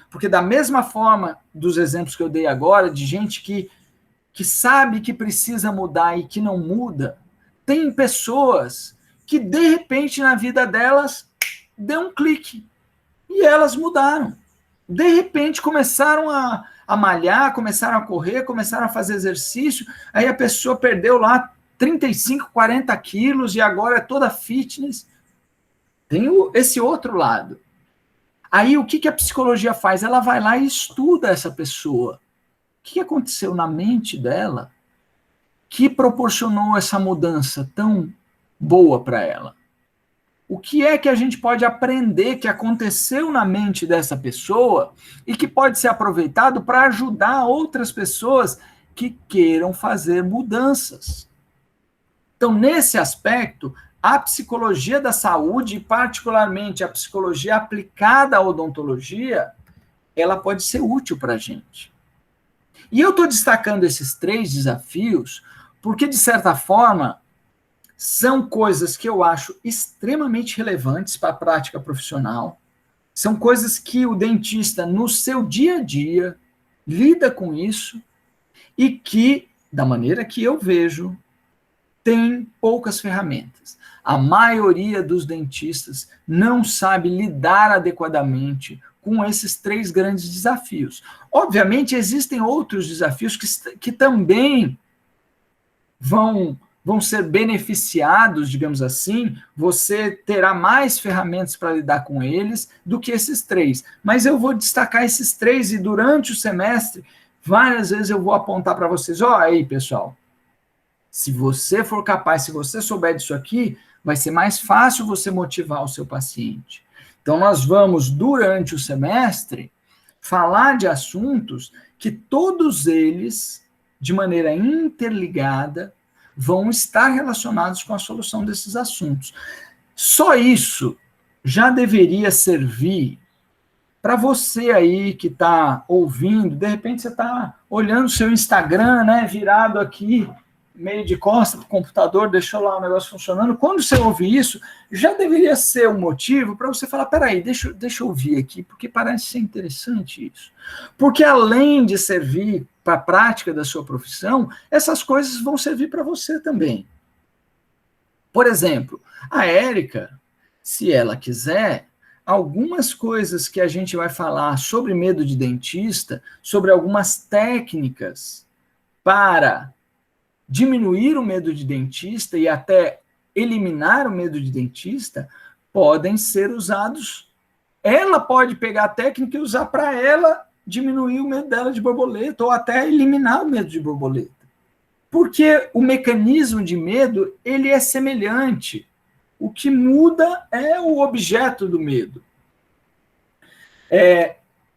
Porque da mesma forma dos exemplos que eu dei agora, de gente que sabe que precisa mudar e que não muda, tem pessoas que, de repente, na vida delas, deu um clique. E elas mudaram. De repente, começaram a malhar, começaram a correr, começaram a fazer exercício, aí a pessoa perdeu lá 35, 40 quilos e agora é toda fitness. Tem esse outro lado. Aí, o que a psicologia faz? Ela vai lá e estuda essa pessoa. O que aconteceu na mente dela que proporcionou essa mudança tão boa para ela? O que é que a gente pode aprender que aconteceu na mente dessa pessoa e que pode ser aproveitado para ajudar outras pessoas que queiram fazer mudanças? Então, nesse aspecto, a psicologia da saúde, particularmente a psicologia aplicada à odontologia, ela pode ser útil para a gente. E eu estou destacando esses 3 desafios porque, de certa forma, são coisas que eu acho extremamente relevantes para a prática profissional, são coisas que o dentista, no seu dia a dia, lida com isso e que, da maneira que eu vejo, tem poucas ferramentas. A maioria dos dentistas não sabe lidar adequadamente com esses 3 grandes desafios. Obviamente, existem outros desafios que também vão ser beneficiados, digamos assim, você terá mais ferramentas para lidar com eles do que esses 3. Mas eu vou destacar esses 3 e durante o semestre, várias vezes eu vou apontar para vocês, aí, pessoal, se você for capaz, se você souber disso aqui, vai ser mais fácil você motivar o seu paciente. Então, nós vamos, durante o semestre, falar de assuntos que todos eles, de maneira interligada, vão estar relacionados com a solução desses assuntos. Só isso já deveria servir para você aí que está ouvindo, de repente você está olhando o seu Instagram, né, virado aqui, meio de costa para o computador, deixou lá o negócio funcionando. Quando você ouve isso, já deveria ser um motivo para você falar, peraí, deixa eu ouvir aqui, porque parece ser interessante isso. Porque além de servir para a prática da sua profissão, essas coisas vão servir para você também. Por exemplo, a Érica, se ela quiser, algumas coisas que a gente vai falar sobre medo de dentista, sobre algumas técnicas para diminuir o medo de dentista e até eliminar o medo de dentista, podem ser usados. Ela pode pegar a técnica e usar para ela diminuir o medo dela de borboleta ou até eliminar o medo de borboleta. Porque o mecanismo de medo, ele é semelhante. O que muda é o objeto do medo.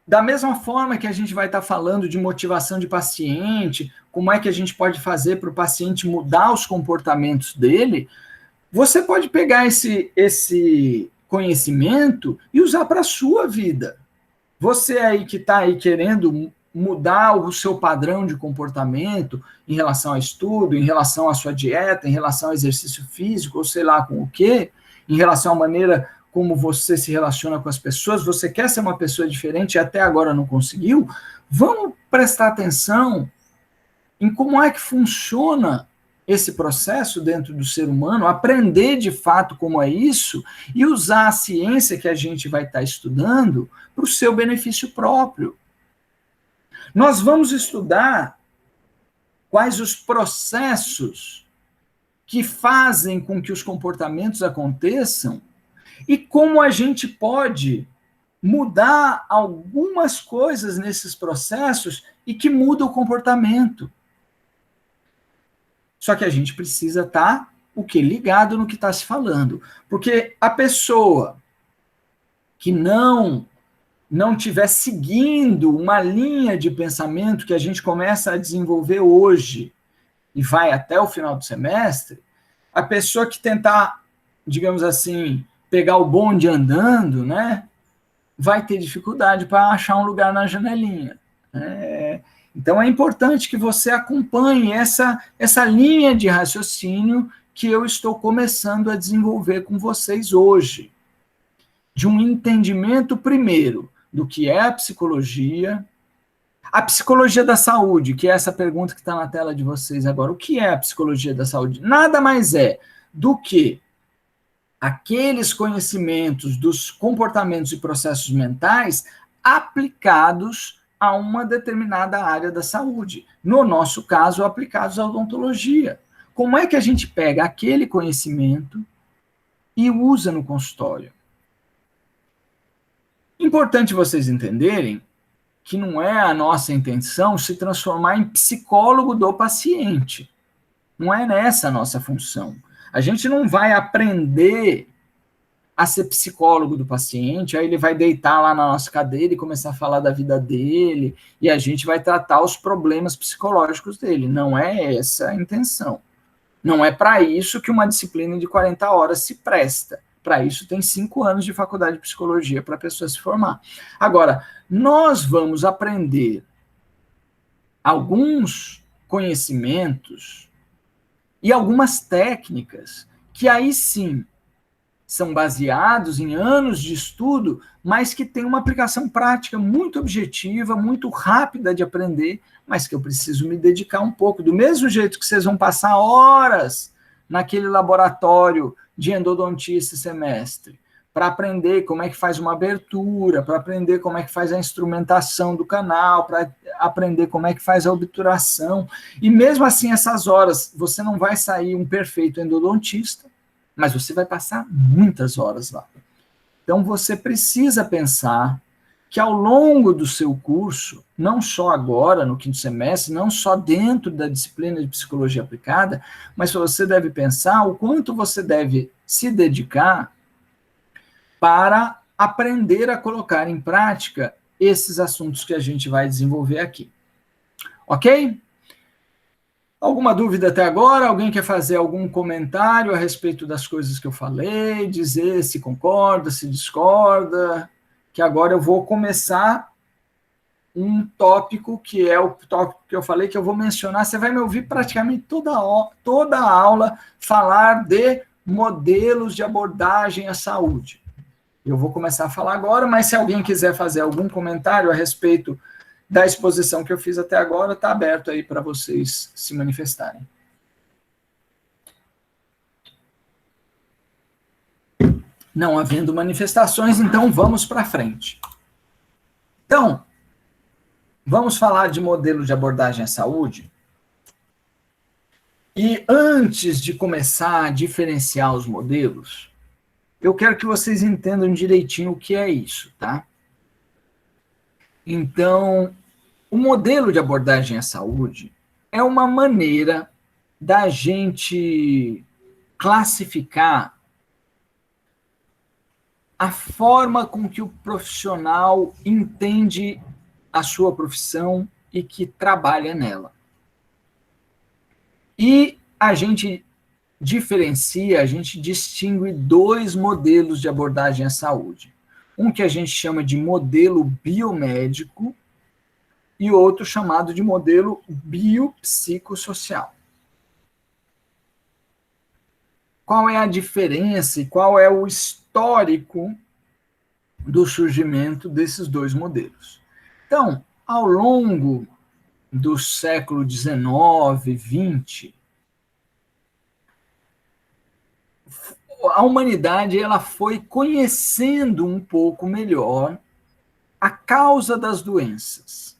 Da mesma forma que a gente vai estar falando de motivação de paciente, como é que a gente pode fazer para o paciente mudar os comportamentos dele, você pode pegar esse conhecimento e usar para a sua vida. Você aí que está aí querendo mudar o seu padrão de comportamento em relação ao estudo, em relação à sua dieta, em relação ao exercício físico, ou sei lá com o quê, em relação à maneira como você se relaciona com as pessoas, você quer ser uma pessoa diferente e até agora não conseguiu, vamos prestar atenção em como é que funciona esse processo dentro do ser humano, aprender de fato como é isso e usar a ciência que a gente vai estar estudando para o seu benefício próprio. Nós vamos estudar quais os processos que fazem com que os comportamentos aconteçam e como a gente pode mudar algumas coisas nesses processos e que mudam o comportamento. Só que a gente precisa estar ligado no que está se falando. Porque a pessoa que não estiver seguindo uma linha de pensamento que a gente começa a desenvolver hoje e vai até o final do semestre, a pessoa que tentar, digamos assim, pegar o bonde andando, né, vai ter dificuldade para achar um lugar na janelinha. Então é importante que você acompanhe essa linha de raciocínio que eu estou começando a desenvolver com vocês hoje. De um entendimento, primeiro, do que é a psicologia da saúde, que é essa pergunta que está na tela de vocês agora. O que é a psicologia da saúde? Nada mais é do que aqueles conhecimentos dos comportamentos e processos mentais aplicados a uma determinada área da saúde. No nosso caso, aplicados à odontologia. Como é que a gente pega aquele conhecimento e usa no consultório? Importante vocês entenderem que não é a nossa intenção se transformar em psicólogo do paciente. Não é nessa a nossa função. A gente não vai aprender a ser psicólogo do paciente, aí ele vai deitar lá na nossa cadeira e começar a falar da vida dele, e a gente vai tratar os problemas psicológicos dele. Não é essa a intenção. Não é para isso que uma disciplina de 40 horas se presta. Para isso tem 5 anos de faculdade de psicologia para a pessoa se formar. Agora, nós vamos aprender alguns conhecimentos e algumas técnicas que aí sim são baseados em anos de estudo, mas que tem uma aplicação prática muito objetiva, muito rápida de aprender, mas que eu preciso me dedicar um pouco. Do mesmo jeito que vocês vão passar horas naquele laboratório de endodontia esse semestre, para aprender como é que faz uma abertura, para aprender como é que faz a instrumentação do canal, para aprender como é que faz a obturação. E mesmo assim, essas horas, você não vai sair um perfeito endodontista, mas você vai passar muitas horas lá. Então, você precisa pensar que ao longo do seu curso, não só agora, no 5º semestre, não só dentro da disciplina de psicologia aplicada, mas você deve pensar o quanto você deve se dedicar para aprender a colocar em prática esses assuntos que a gente vai desenvolver aqui. Ok? Alguma dúvida até agora? Alguém quer fazer algum comentário a respeito das coisas que eu falei? Dizer se concorda, se discorda? Que agora eu vou começar um tópico que é o tópico que eu falei que eu vou mencionar. Você vai me ouvir praticamente toda a aula falar de modelos de abordagem à saúde. Eu vou começar a falar agora, mas se alguém quiser fazer algum comentário a respeito da exposição que eu fiz até agora, está aberto aí para vocês se manifestarem. Não havendo manifestações, então vamos para frente. Então, vamos falar de modelo de abordagem à saúde. E antes de começar a diferenciar os modelos, eu quero que vocês entendam direitinho o que é isso, tá? Então, o modelo de abordagem à saúde é uma maneira da gente classificar a forma com que o profissional entende a sua profissão e que trabalha nela. E a gente diferencia, a gente distingue dois modelos de abordagem à saúde. Um que a gente chama de modelo biomédico e outro chamado de modelo biopsicossocial. Qual é a diferença e qual é o histórico do surgimento desses dois modelos? Então, ao longo do século XIX, XX, a humanidade ela foi conhecendo um pouco melhor a causa das doenças.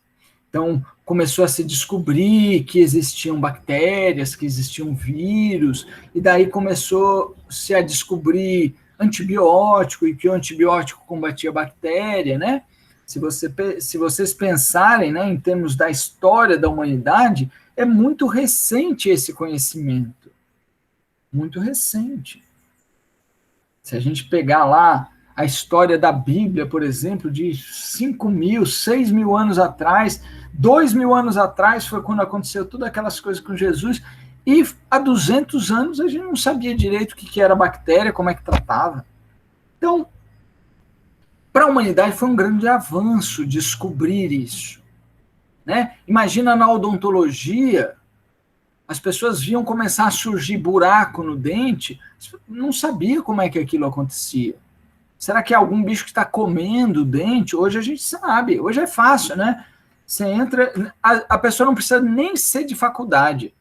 Então, começou a se descobrir que existiam bactérias, que existiam vírus, e daí começou-se a descobrir antibiótico, e que o antibiótico combatia a bactéria, né? Se vocês pensarem, né, em termos da história da humanidade, é muito recente esse conhecimento. Muito recente. Se a gente pegar lá a história da Bíblia, por exemplo, de 5.000, 6.000 anos atrás, 2.000 anos atrás foi quando aconteceu todas aquelas coisas com Jesus, e há 200 anos a gente não sabia direito o que era bactéria, como é que tratava. Então, para a humanidade foi um grande avanço descobrir isso. Né? Imagina na odontologia, as pessoas viam começar a surgir buraco no dente, não sabia como é que aquilo acontecia. Será que é algum bicho que está comendo o dente? Hoje a gente sabe, hoje é fácil, né? Você entra, a pessoa não precisa nem ser de faculdade.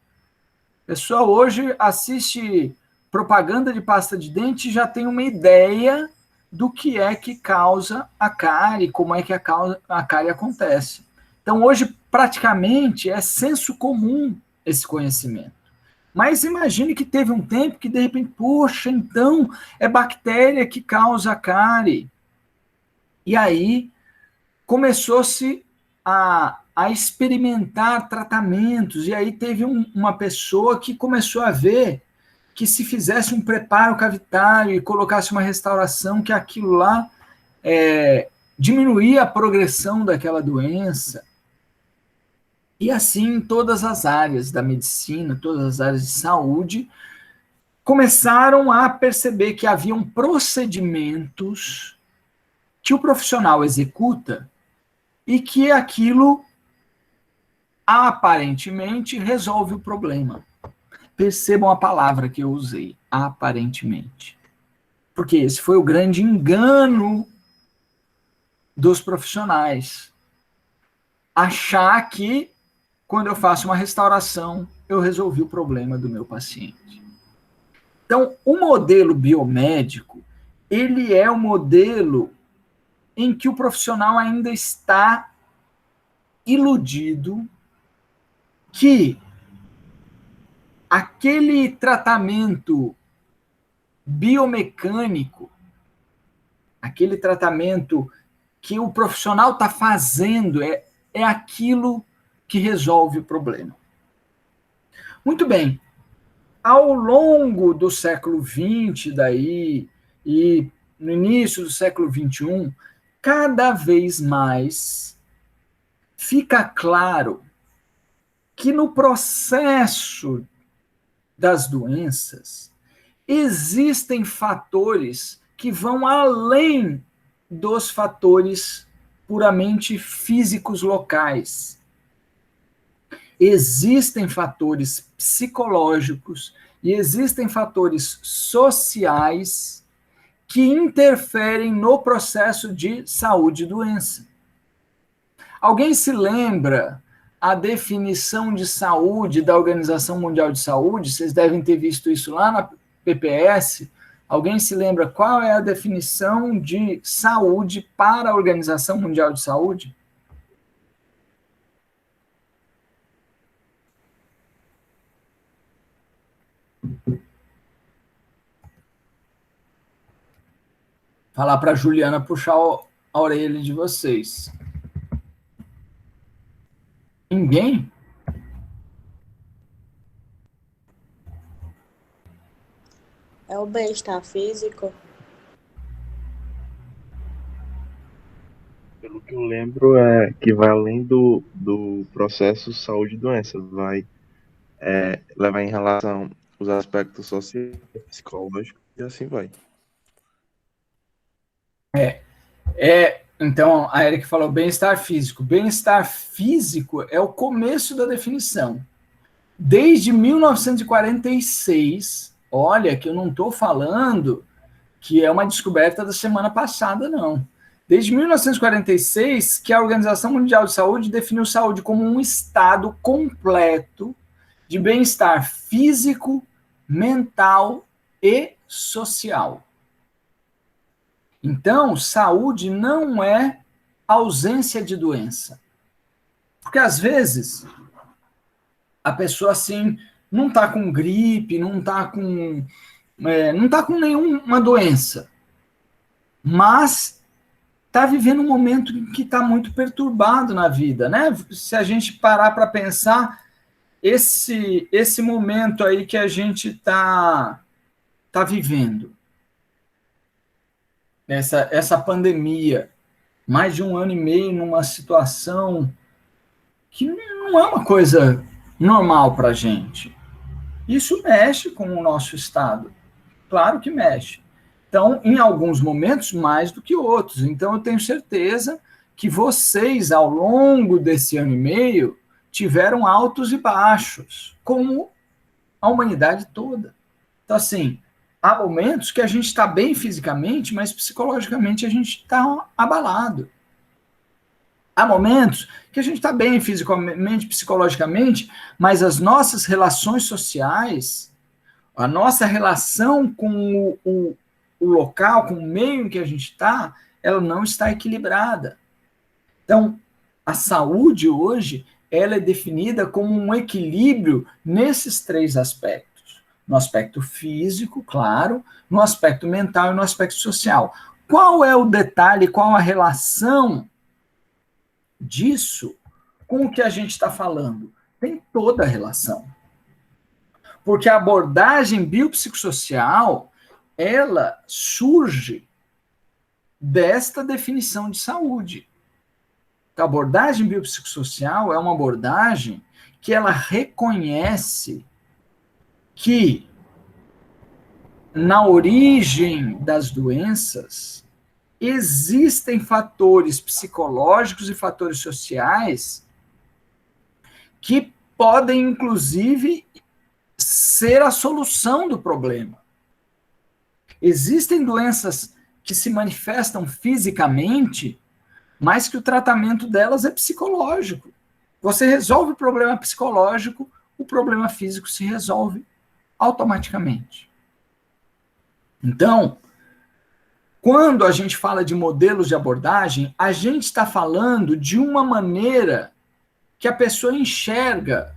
A pessoa hoje assiste propaganda de pasta de dente e já tem uma ideia do que é que causa a cárie, como é que a cárie acontece. Então, hoje, praticamente, é senso comum esse conhecimento. Mas imagine que teve um tempo que, de repente, poxa, então é bactéria que causa a cárie. E aí começou-se a experimentar tratamentos. E aí teve uma pessoa que começou a ver que se fizesse um preparo cavitário e colocasse uma restauração, que aquilo lá diminuía a progressão daquela doença. E assim, todas as áreas da medicina, todas as áreas de saúde, começaram a perceber que haviam procedimentos que o profissional executa e que aquilo aparentemente resolve o problema. Percebam a palavra que eu usei, aparentemente. Porque esse foi o grande engano dos profissionais. Achar que quando eu faço uma restauração, eu resolvi o problema do meu paciente. Então, o modelo biomédico, ele é um modelo em que o profissional ainda está iludido que aquele tratamento biomecânico, aquele tratamento que o profissional está fazendo, é aquilo que resolve o problema. Muito bem. Ao longo do século XX daí, e no início do século XXI, cada vez mais fica claro que no processo das doenças existem fatores que vão além dos fatores puramente físicos locais. Existem fatores psicológicos e existem fatores sociais que interferem no processo de saúde e doença. Alguém se lembra a definição de saúde da Organização Mundial de Saúde? Vocês devem ter visto isso lá na PPS. Alguém se lembra qual é a definição de saúde para a Organização Mundial de Saúde? Falar para a Juliana puxar a orelha de vocês. Ninguém? É o bem-estar físico? Pelo que eu lembro, é que vai além do processo saúde e doença, vai levar em relação os aspectos sociais, psicológicos e assim vai. Então, a Eric falou bem-estar físico. Bem-estar físico é o começo da definição. Desde 1946, olha que eu não estou falando que é uma descoberta da semana passada, não. Desde 1946, que a Organização Mundial de Saúde definiu saúde como um estado completo de bem-estar físico, mental e social. Então, saúde não é ausência de doença. Porque, às vezes, a pessoa, assim, não está com gripe, não está com nenhuma doença, mas está vivendo um momento que está muito perturbado na vida, né? Se a gente parar para pensar, esse momento aí que a gente tá vivendo, essa pandemia, mais de 1 ano e meio numa situação que não é uma coisa normal para a gente. Isso mexe com o nosso estado. Claro que mexe. Então, em alguns momentos, mais do que outros. Então, eu tenho certeza que vocês, ao longo desse 1 ano e meio, tiveram altos e baixos, como a humanidade toda. Então, assim, há momentos que a gente está bem fisicamente, mas psicologicamente a gente está abalado. Há momentos que a gente está bem fisicamente, psicologicamente, mas as nossas relações sociais, a nossa relação com o local, com o meio em que a gente está, ela não está equilibrada. Então, a saúde hoje, ela é definida como um equilíbrio nesses 3 aspectos. No aspecto físico, claro, no aspecto mental e no aspecto social. Qual é o detalhe, qual a relação disso com o que a gente está falando? Tem toda a relação. Porque a abordagem biopsicossocial, ela surge desta definição de saúde. A abordagem biopsicossocial é uma abordagem que ela reconhece que na origem das doenças existem fatores psicológicos e fatores sociais que podem, inclusive, ser a solução do problema. Existem doenças que se manifestam fisicamente, mas que o tratamento delas é psicológico. Você resolve o problema psicológico, o problema físico se resolve automaticamente. Então, quando a gente fala de modelos de abordagem, a gente está falando de uma maneira que a pessoa enxerga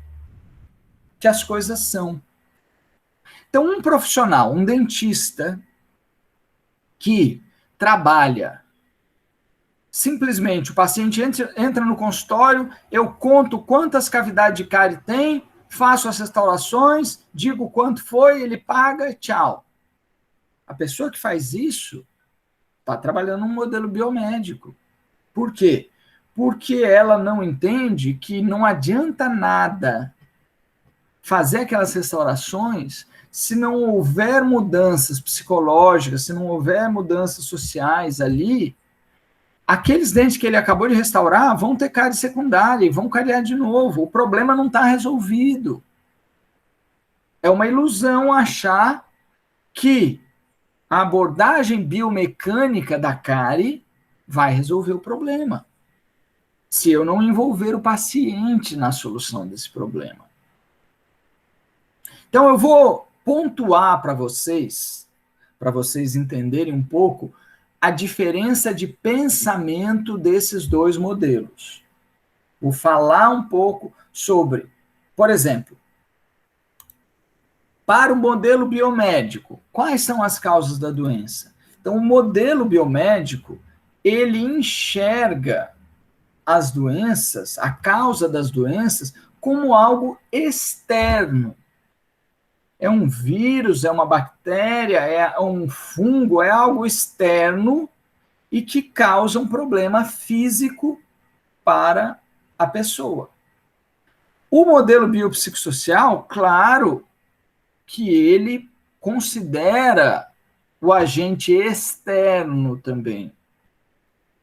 que as coisas são. Então, um profissional, um dentista, que trabalha simplesmente, o paciente entra no consultório, eu conto quantas cavidades de cárie tem, faço as restaurações, digo quanto foi, ele paga, tchau. A pessoa que faz isso está trabalhando um modelo biomédico. Por quê? Porque ela não entende que não adianta nada fazer aquelas restaurações se não houver mudanças psicológicas, se não houver mudanças sociais ali, aqueles dentes que ele acabou de restaurar vão ter cárie secundária e vão cariar de novo. O problema não está resolvido. É uma ilusão achar que a abordagem biomecânica da cárie vai resolver o problema, se eu não envolver o paciente na solução desse problema. Então, eu vou pontuar para vocês entenderem um pouco a diferença de pensamento desses 2 modelos. Vou falar um pouco sobre, por exemplo, para o modelo biomédico, quais são as causas da doença? Então, o modelo biomédico, ele enxerga as doenças, a causa das doenças, como algo externo. É um vírus, é uma bactéria, é um fungo, é algo externo e que causa um problema físico para a pessoa. O modelo biopsicossocial, claro que ele considera o agente externo também.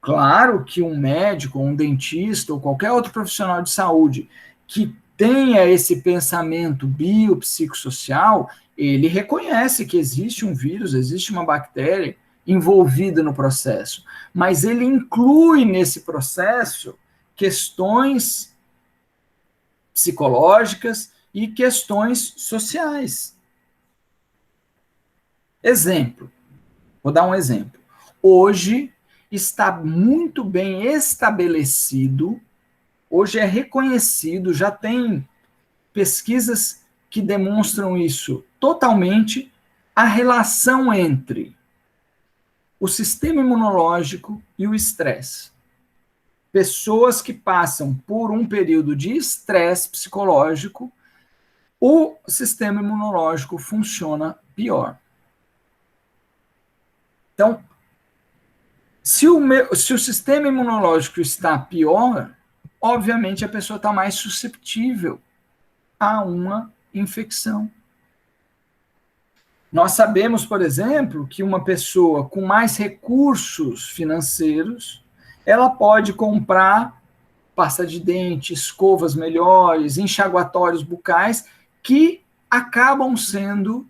Claro que um médico, um dentista ou qualquer outro profissional de saúde que tenha esse pensamento biopsicossocial, ele reconhece que existe um vírus, existe uma bactéria envolvida no processo, mas ele inclui nesse processo questões psicológicas e questões sociais. Exemplo, vou dar um exemplo. Hoje está muito bem estabelecido, hoje é reconhecido, já tem pesquisas que demonstram isso totalmente, a relação entre o sistema imunológico e o estresse. Pessoas que passam por um período de estresse psicológico, o sistema imunológico funciona pior. Então, se o sistema imunológico está pior, obviamente a pessoa está mais susceptível a uma infecção. Nós sabemos, por exemplo, que uma pessoa com mais recursos financeiros, ela pode comprar pasta de dente, escovas melhores, enxaguatórios bucais, que acabam sendo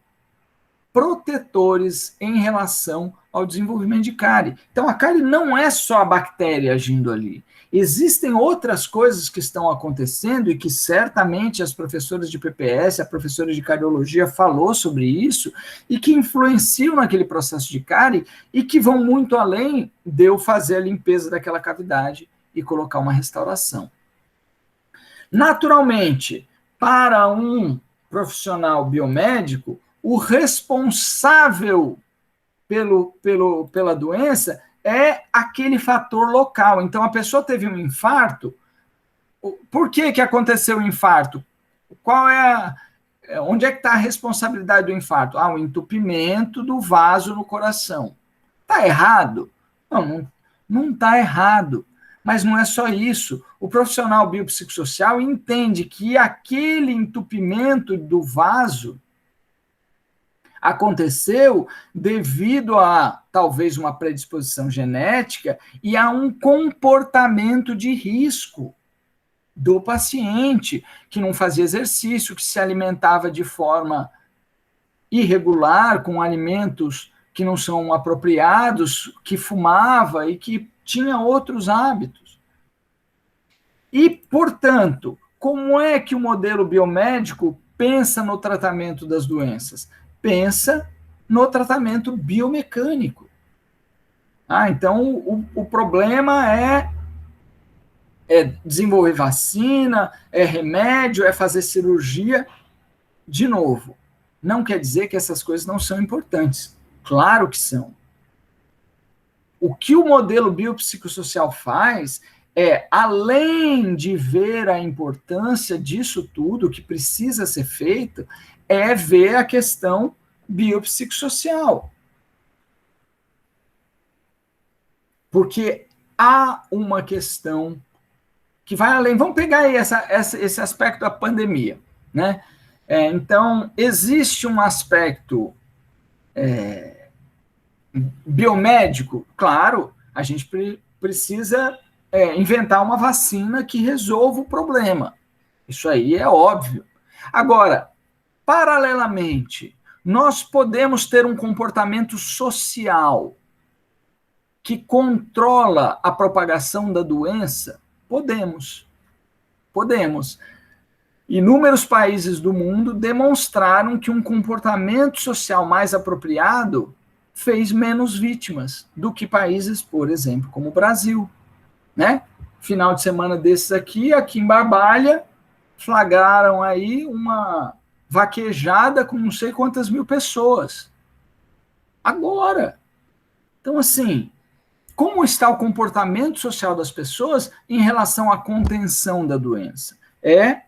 protetores em relação ao desenvolvimento de cárie. Então, a cárie não é só a bactéria agindo ali. Existem outras coisas que estão acontecendo e que certamente as professoras de PPS, a professora de cardiologia falou sobre isso e que influenciam naquele processo de cárie e que vão muito além de eu fazer a limpeza daquela cavidade e colocar uma restauração. Naturalmente, para profissional biomédico, o responsável pela doença é aquele fator local. Então, a pessoa teve um infarto. Por que aconteceu o infarto? Onde é que está a responsabilidade do infarto? O entupimento do vaso no coração. Está errado? Não está errado. Mas não é só isso. O profissional biopsicossocial entende que aquele entupimento do vaso aconteceu devido a talvez uma predisposição genética e a um comportamento de risco do paciente, que não fazia exercício, que se alimentava de forma irregular, com alimentos que não são apropriados, que fumava e que tinha outros hábitos. E, portanto, como é que o modelo biomédico pensa no tratamento das doenças? Pensa no tratamento biomecânico. Então, o problema é desenvolver vacina, é remédio, é fazer cirurgia. De novo, não quer dizer que essas coisas não são importantes. Claro que são. O que o modelo biopsicossocial faz é, além de ver a importância disso tudo, que precisa ser feito, é ver a questão biopsicossocial. Porque há uma questão que vai além. Vamos pegar aí esse aspecto da pandemia, né? Então, existe um aspecto biomédico, claro, a gente precisa inventar uma vacina que resolva o problema. Isso aí é óbvio. Agora, paralelamente, nós podemos ter um comportamento social que controla a propagação da doença? Podemos. Inúmeros países do mundo demonstraram que um comportamento social mais apropriado fez menos vítimas do que países, por exemplo, como o Brasil, né? Final de semana desses aqui em Barbalha, flagraram aí uma vaquejada com não sei quantas mil pessoas. Agora. Então, assim, como está o comportamento social das pessoas em relação à contenção da doença. É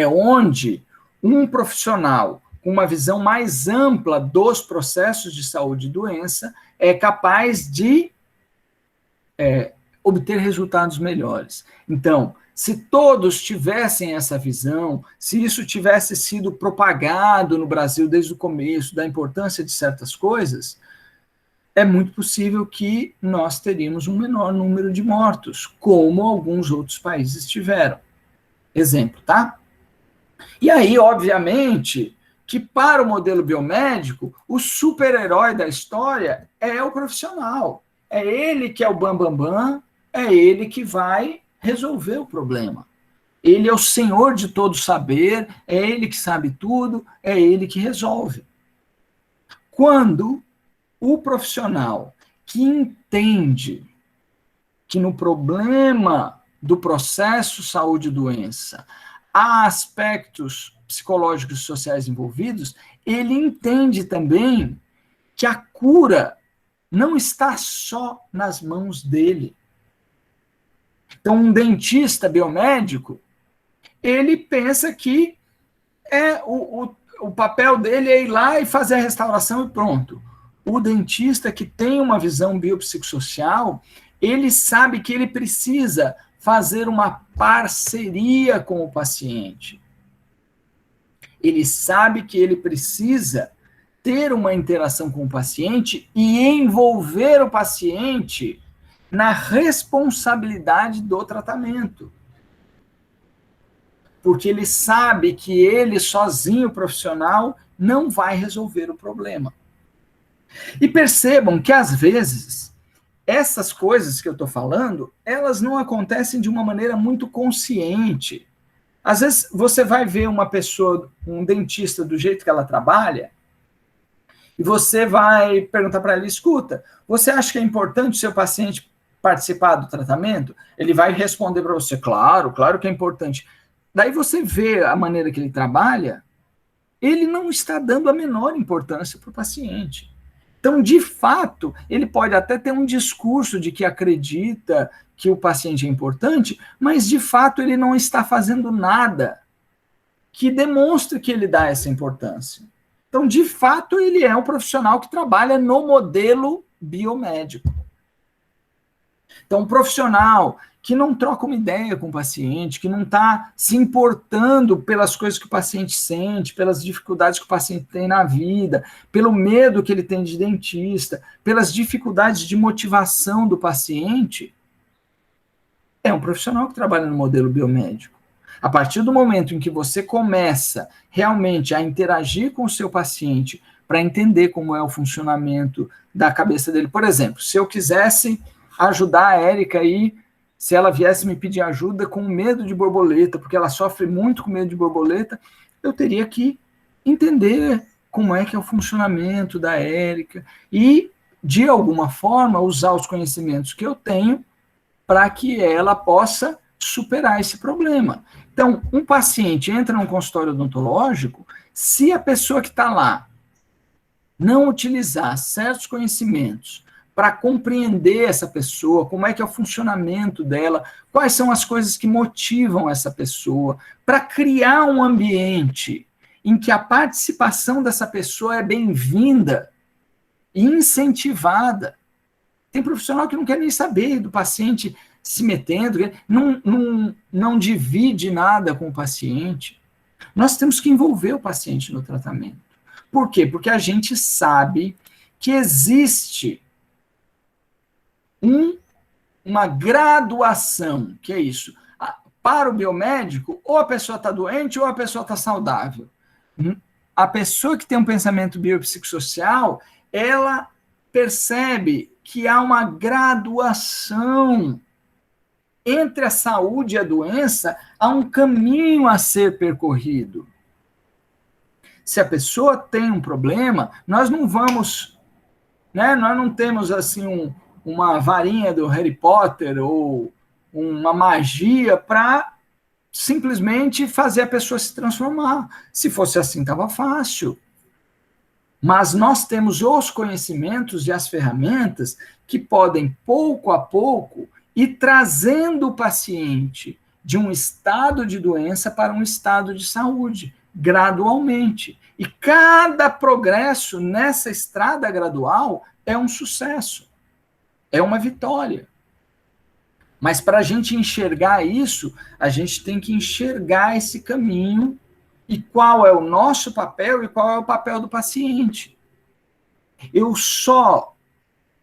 onde um profissional com uma visão mais ampla dos processos de saúde e doença é capaz de obter resultados melhores. Então, se todos tivessem essa visão, se isso tivesse sido propagado no Brasil desde o começo, da importância de certas coisas, é muito possível que nós teríamos um menor número de mortos, como alguns outros países tiveram. Exemplo, tá? E aí, obviamente, que para o modelo biomédico, o super-herói da história é o profissional. É ele que é o bambambam, é ele que vai resolver o problema. Ele é o senhor de todo saber, é ele que sabe tudo, é ele que resolve. Quando o profissional que entende que no problema do processo saúde e doença há aspectos psicológicos e sociais envolvidos, ele entende também que a cura não está só nas mãos dele. Então, um dentista biomédico, ele pensa que o papel dele é ir lá e fazer a restauração e pronto. O dentista que tem uma visão biopsicossocial, ele sabe que ele precisa fazer uma parceria com o paciente. Ele sabe que ele precisa ter uma interação com o paciente e envolver o paciente na responsabilidade do tratamento. Porque ele sabe que ele, sozinho, profissional, não vai resolver o problema. E percebam que, às vezes, essas coisas que eu estou falando, elas não acontecem de uma maneira muito consciente. Às vezes, você vai ver uma pessoa, um dentista, do jeito que ela trabalha, e você vai perguntar para ela, escuta, você acha que é importante o seu paciente participar do tratamento? Ele vai responder para você, claro que é importante. Daí você vê a maneira que ele trabalha, ele não está dando a menor importância para o paciente. Então, de fato, ele pode até ter um discurso de que acredita que o paciente é importante, mas, de fato, ele não está fazendo nada que demonstre que ele dá essa importância. Então, de fato, ele é um profissional que trabalha no modelo biomédico. Então, um profissional que não troca uma ideia com o paciente, que não está se importando pelas coisas que o paciente sente, pelas dificuldades que o paciente tem na vida, pelo medo que ele tem de dentista, pelas dificuldades de motivação do paciente, é um profissional que trabalha no modelo biomédico. A partir do momento em que você começa realmente a interagir com o seu paciente para entender como é o funcionamento da cabeça dele, por exemplo, se eu quisesse ajudar a Érica aí, se ela viesse me pedir ajuda com medo de borboleta, porque ela sofre muito com medo de borboleta, eu teria que entender como é que é o funcionamento da Érica e, de alguma forma, usar os conhecimentos que eu tenho para que ela possa superar esse problema. Então, um paciente entra num consultório odontológico, se a pessoa que está lá não utilizar certos conhecimentos para compreender essa pessoa, como é que é o funcionamento dela, quais são as coisas que motivam essa pessoa, para criar um ambiente em que a participação dessa pessoa é bem-vinda e incentivada. Tem profissional que não quer nem saber do paciente se metendo, não divide nada com o paciente. Nós temos que envolver o paciente no tratamento. Por quê? Porque a gente sabe que existe uma graduação, que é isso, para o biomédico, ou a pessoa está doente ou a pessoa está saudável. A pessoa que tem um pensamento biopsicossocial, ela percebe que há uma graduação entre a saúde e a doença, há um caminho a ser percorrido. Se a pessoa tem um problema, nós não vamos, nós não temos assim uma varinha do Harry Potter ou uma magia para simplesmente fazer a pessoa se transformar. Se fosse assim, estava fácil. Mas nós temos os conhecimentos e as ferramentas que podem, pouco a pouco, ir trazendo o paciente de um estado de doença para um estado de saúde, gradualmente. E cada progresso nessa estrada gradual é um sucesso, é uma vitória. Mas para a gente enxergar isso, a gente tem que enxergar esse caminho e qual é o nosso papel e qual é o papel do paciente. Eu só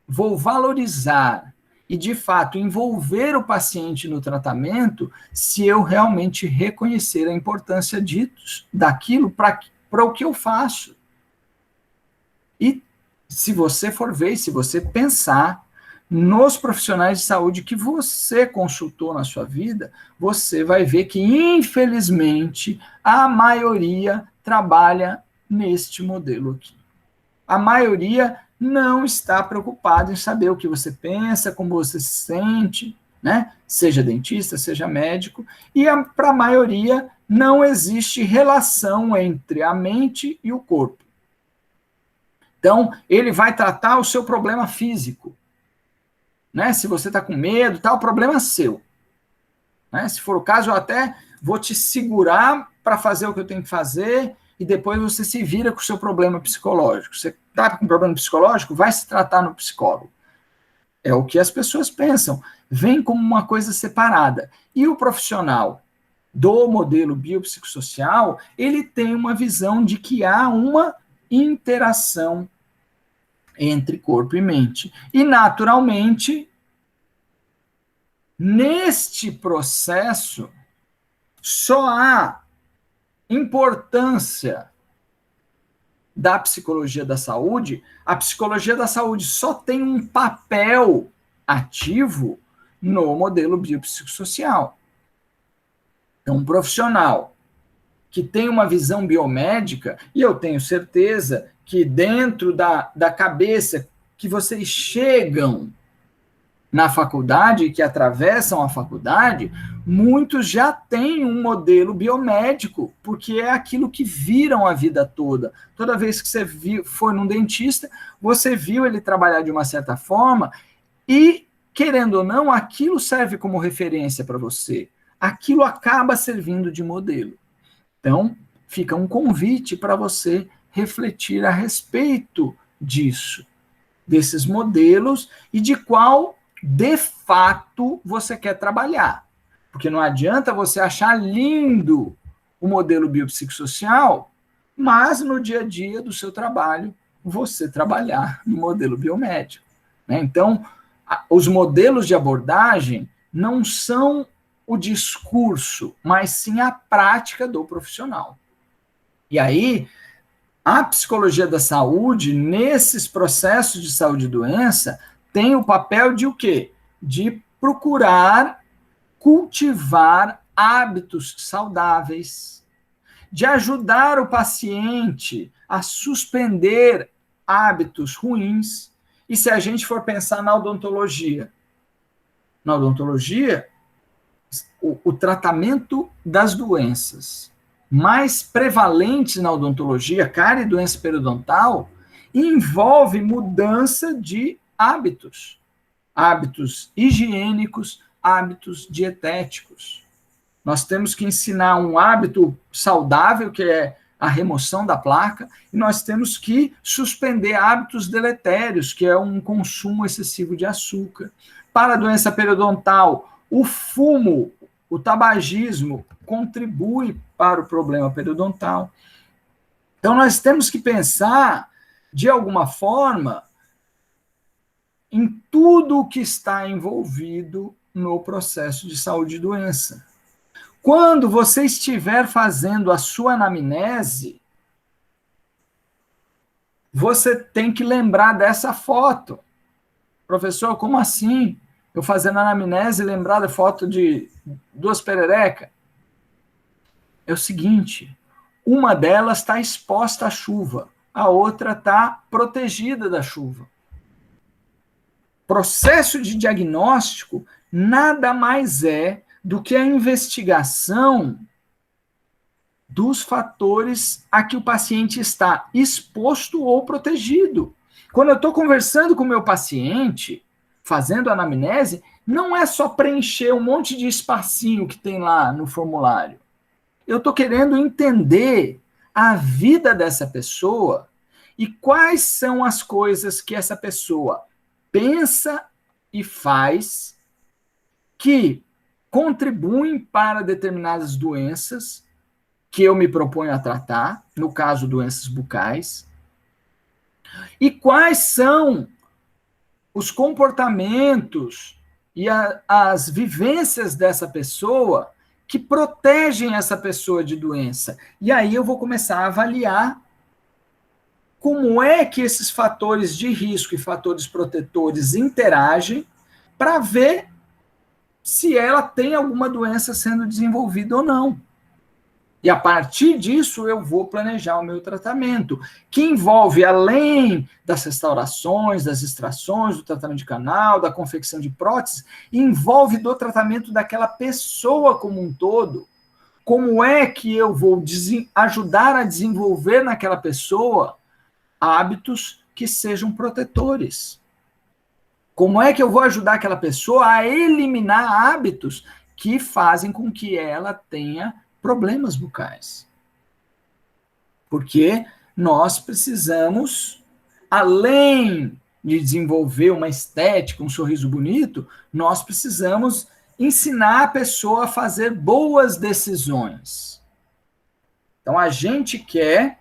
vou valorizar e, de fato, envolver o paciente no tratamento se eu realmente reconhecer a importância daquilo para o que eu faço. E se você for ver, se você pensar nos profissionais de saúde que você consultou na sua vida, você vai ver que, infelizmente, a maioria trabalha neste modelo aqui. A maioria não está preocupada em saber o que você pensa, como você se sente, né? Seja dentista, seja médico, e para a maioria não existe relação entre a mente e o corpo. Então, ele vai tratar o seu problema físico. Né? Se você está com medo, o problema é seu. Né? Se for o caso, eu até vou te segurar para fazer o que eu tenho que fazer e depois você se vira com o seu problema psicológico. Você está com problema psicológico, vai se tratar no psicólogo. É o que as pessoas pensam. Vem como uma coisa separada. E o profissional do modelo biopsicossocial, ele tem uma visão de que há uma interação entre corpo e mente. E, naturalmente, neste processo, só há importância da psicologia da saúde. A psicologia da saúde só tem um papel ativo no modelo biopsicossocial. Então, um profissional que tem uma visão biomédica, e eu tenho certeza que dentro da cabeça que vocês chegam na faculdade, que atravessam a faculdade, muitos já têm um modelo biomédico, porque é aquilo que viram a vida toda. Toda vez que você for num dentista, você viu ele trabalhar de uma certa forma e, querendo ou não, aquilo serve como referência para você. Aquilo acaba servindo de modelo. Então, fica um convite para você refletir a respeito disso, desses modelos e de qual, de fato, você quer trabalhar. Porque não adianta você achar lindo o modelo biopsicossocial, mas no dia a dia do seu trabalho, você trabalhar no modelo biomédico. Né? Então, os modelos de abordagem não são o discurso, mas sim a prática do profissional. E aí, a psicologia da saúde, nesses processos de saúde e doença, tem o papel de o quê? De procurar cultivar hábitos saudáveis, de ajudar o paciente a suspender hábitos ruins. E se a gente for pensar na odontologia, o tratamento das doenças mais prevalentes na odontologia, cárie e doença periodontal, envolve mudança de hábitos. Hábitos higiênicos, hábitos dietéticos. Nós temos que ensinar um hábito saudável, que é a remoção da placa, e nós temos que suspender hábitos deletérios, que é um consumo excessivo de açúcar. Para a doença periodontal, o fumo, o tabagismo, contribui para o problema periodontal. Então, nós temos que pensar, de alguma forma, em tudo o que está envolvido no processo de saúde e doença. Quando você estiver fazendo a sua anamnese, você tem que lembrar dessa foto. Professor, como assim? Eu fazendo anamnese e lembrar da foto de duas pererecas? É o seguinte, uma delas está exposta à chuva, a outra está protegida da chuva. Processo de diagnóstico nada mais é do que a investigação dos fatores a que o paciente está exposto ou protegido. Quando eu estou conversando com o meu paciente, fazendo anamnese, não é só preencher um monte de espacinho que tem lá no formulário. Eu estou querendo entender a vida dessa pessoa e quais são as coisas que essa pessoa pensa e faz que contribuem para determinadas doenças que eu me proponho a tratar, no caso, doenças bucais, e quais são os comportamentos e as vivências dessa pessoa que protegem essa pessoa de doença. E aí eu vou começar a avaliar como é que esses fatores de risco e fatores protetores interagem para ver se ela tem alguma doença sendo desenvolvida ou não. E a partir disso eu vou planejar o meu tratamento, que envolve, além das restaurações, das extrações, do tratamento de canal, da confecção de próteses, envolve do tratamento daquela pessoa como um todo. Como é que eu vou ajudar a desenvolver naquela pessoa hábitos que sejam protetores? Como é que eu vou ajudar aquela pessoa a eliminar hábitos que fazem com que ela tenha problemas bucais? Porque nós precisamos, além de desenvolver uma estética, um sorriso bonito, nós precisamos ensinar a pessoa a fazer boas decisões. Então, a gente quer,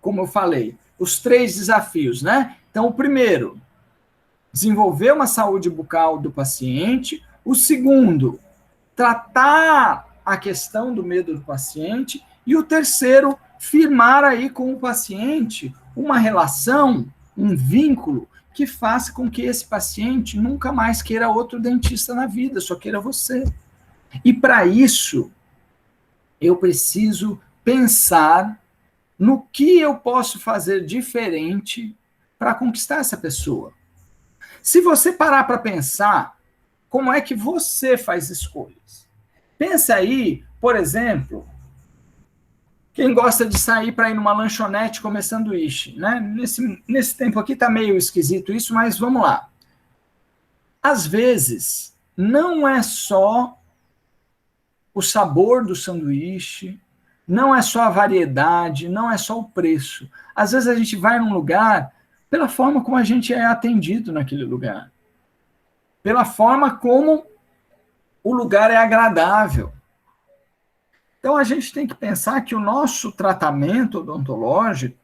como eu falei, os 3 desafios, né? Então, o primeiro, desenvolver uma saúde bucal do paciente. O segundo, tratar a questão do medo do paciente. E o terceiro, firmar aí com o paciente uma relação, um vínculo que faça com que esse paciente nunca mais queira outro dentista na vida, só queira você. E para isso, eu preciso pensar no que eu posso fazer diferente para conquistar essa pessoa. Se você parar para pensar, como é que você faz escolhas? Pensa aí, por exemplo, quem gosta de sair para ir numa lanchonete comer sanduíche, né? Nesse tempo aqui tá meio esquisito isso, mas vamos lá. Às vezes, não é só o sabor do sanduíche, não é só a variedade, não é só o preço. Às vezes a gente vai num lugar pela forma como a gente é atendido naquele lugar, pela forma como o lugar é agradável. Então, a gente tem que pensar que o nosso tratamento odontológico,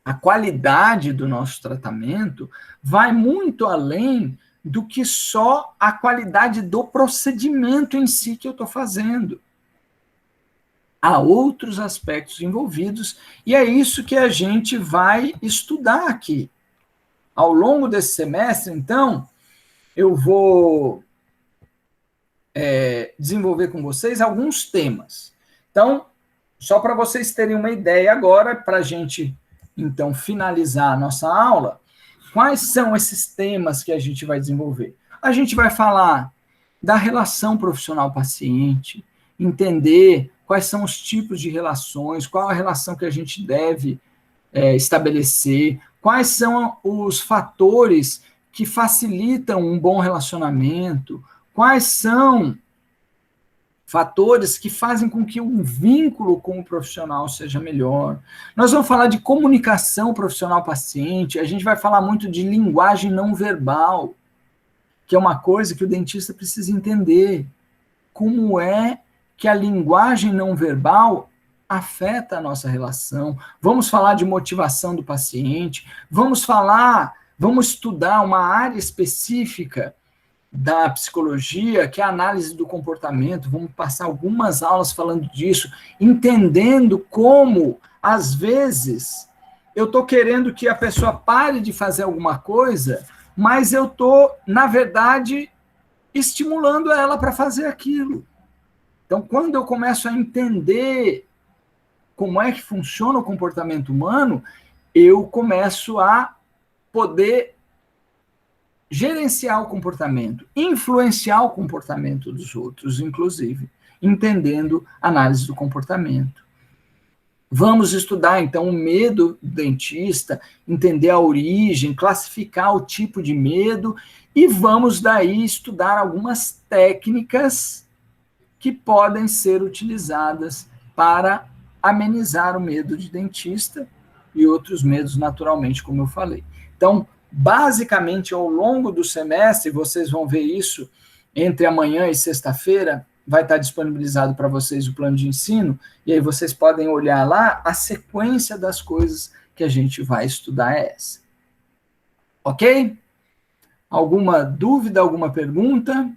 a qualidade do nosso tratamento, vai muito além do que só a qualidade do procedimento em si que eu estou fazendo. Há outros aspectos envolvidos, e é isso que a gente vai estudar aqui. Ao longo desse semestre, então, eu vou desenvolver com vocês alguns temas. Então, só para vocês terem uma ideia agora, para a gente, então, finalizar a nossa aula, quais são esses temas que a gente vai desenvolver? A gente vai falar da relação profissional-paciente, entender quais são os tipos de relações, qual a relação que a gente deve estabelecer, quais são os fatores que facilitam um bom relacionamento, quais são fatores que fazem com que um vínculo com o profissional seja melhor. Nós vamos falar de comunicação profissional-paciente, a gente vai falar muito de linguagem não verbal, que é uma coisa que o dentista precisa entender. Como é que a linguagem não verbal afeta a nossa relação? Vamos falar de motivação do paciente, vamos estudar uma área específica da psicologia, que é a análise do comportamento. Vamos passar algumas aulas falando disso, entendendo como, às vezes, eu estou querendo que a pessoa pare de fazer alguma coisa, mas eu estou, na verdade, estimulando ela para fazer aquilo. Então, quando eu começo a entender como é que funciona o comportamento humano, eu começo a poder gerenciar o comportamento, influenciar o comportamento dos outros, inclusive, entendendo análise do comportamento. Vamos estudar, então, o medo do dentista, entender a origem, classificar o tipo de medo, e vamos daí estudar algumas técnicas que podem ser utilizadas para amenizar o medo de dentista e outros medos, naturalmente, como eu falei. Então, basicamente, ao longo do semestre, vocês vão ver isso entre amanhã e sexta-feira, vai estar disponibilizado para vocês o plano de ensino, e aí vocês podem olhar lá, a sequência das coisas que a gente vai estudar é essa. Ok? Alguma dúvida, alguma pergunta?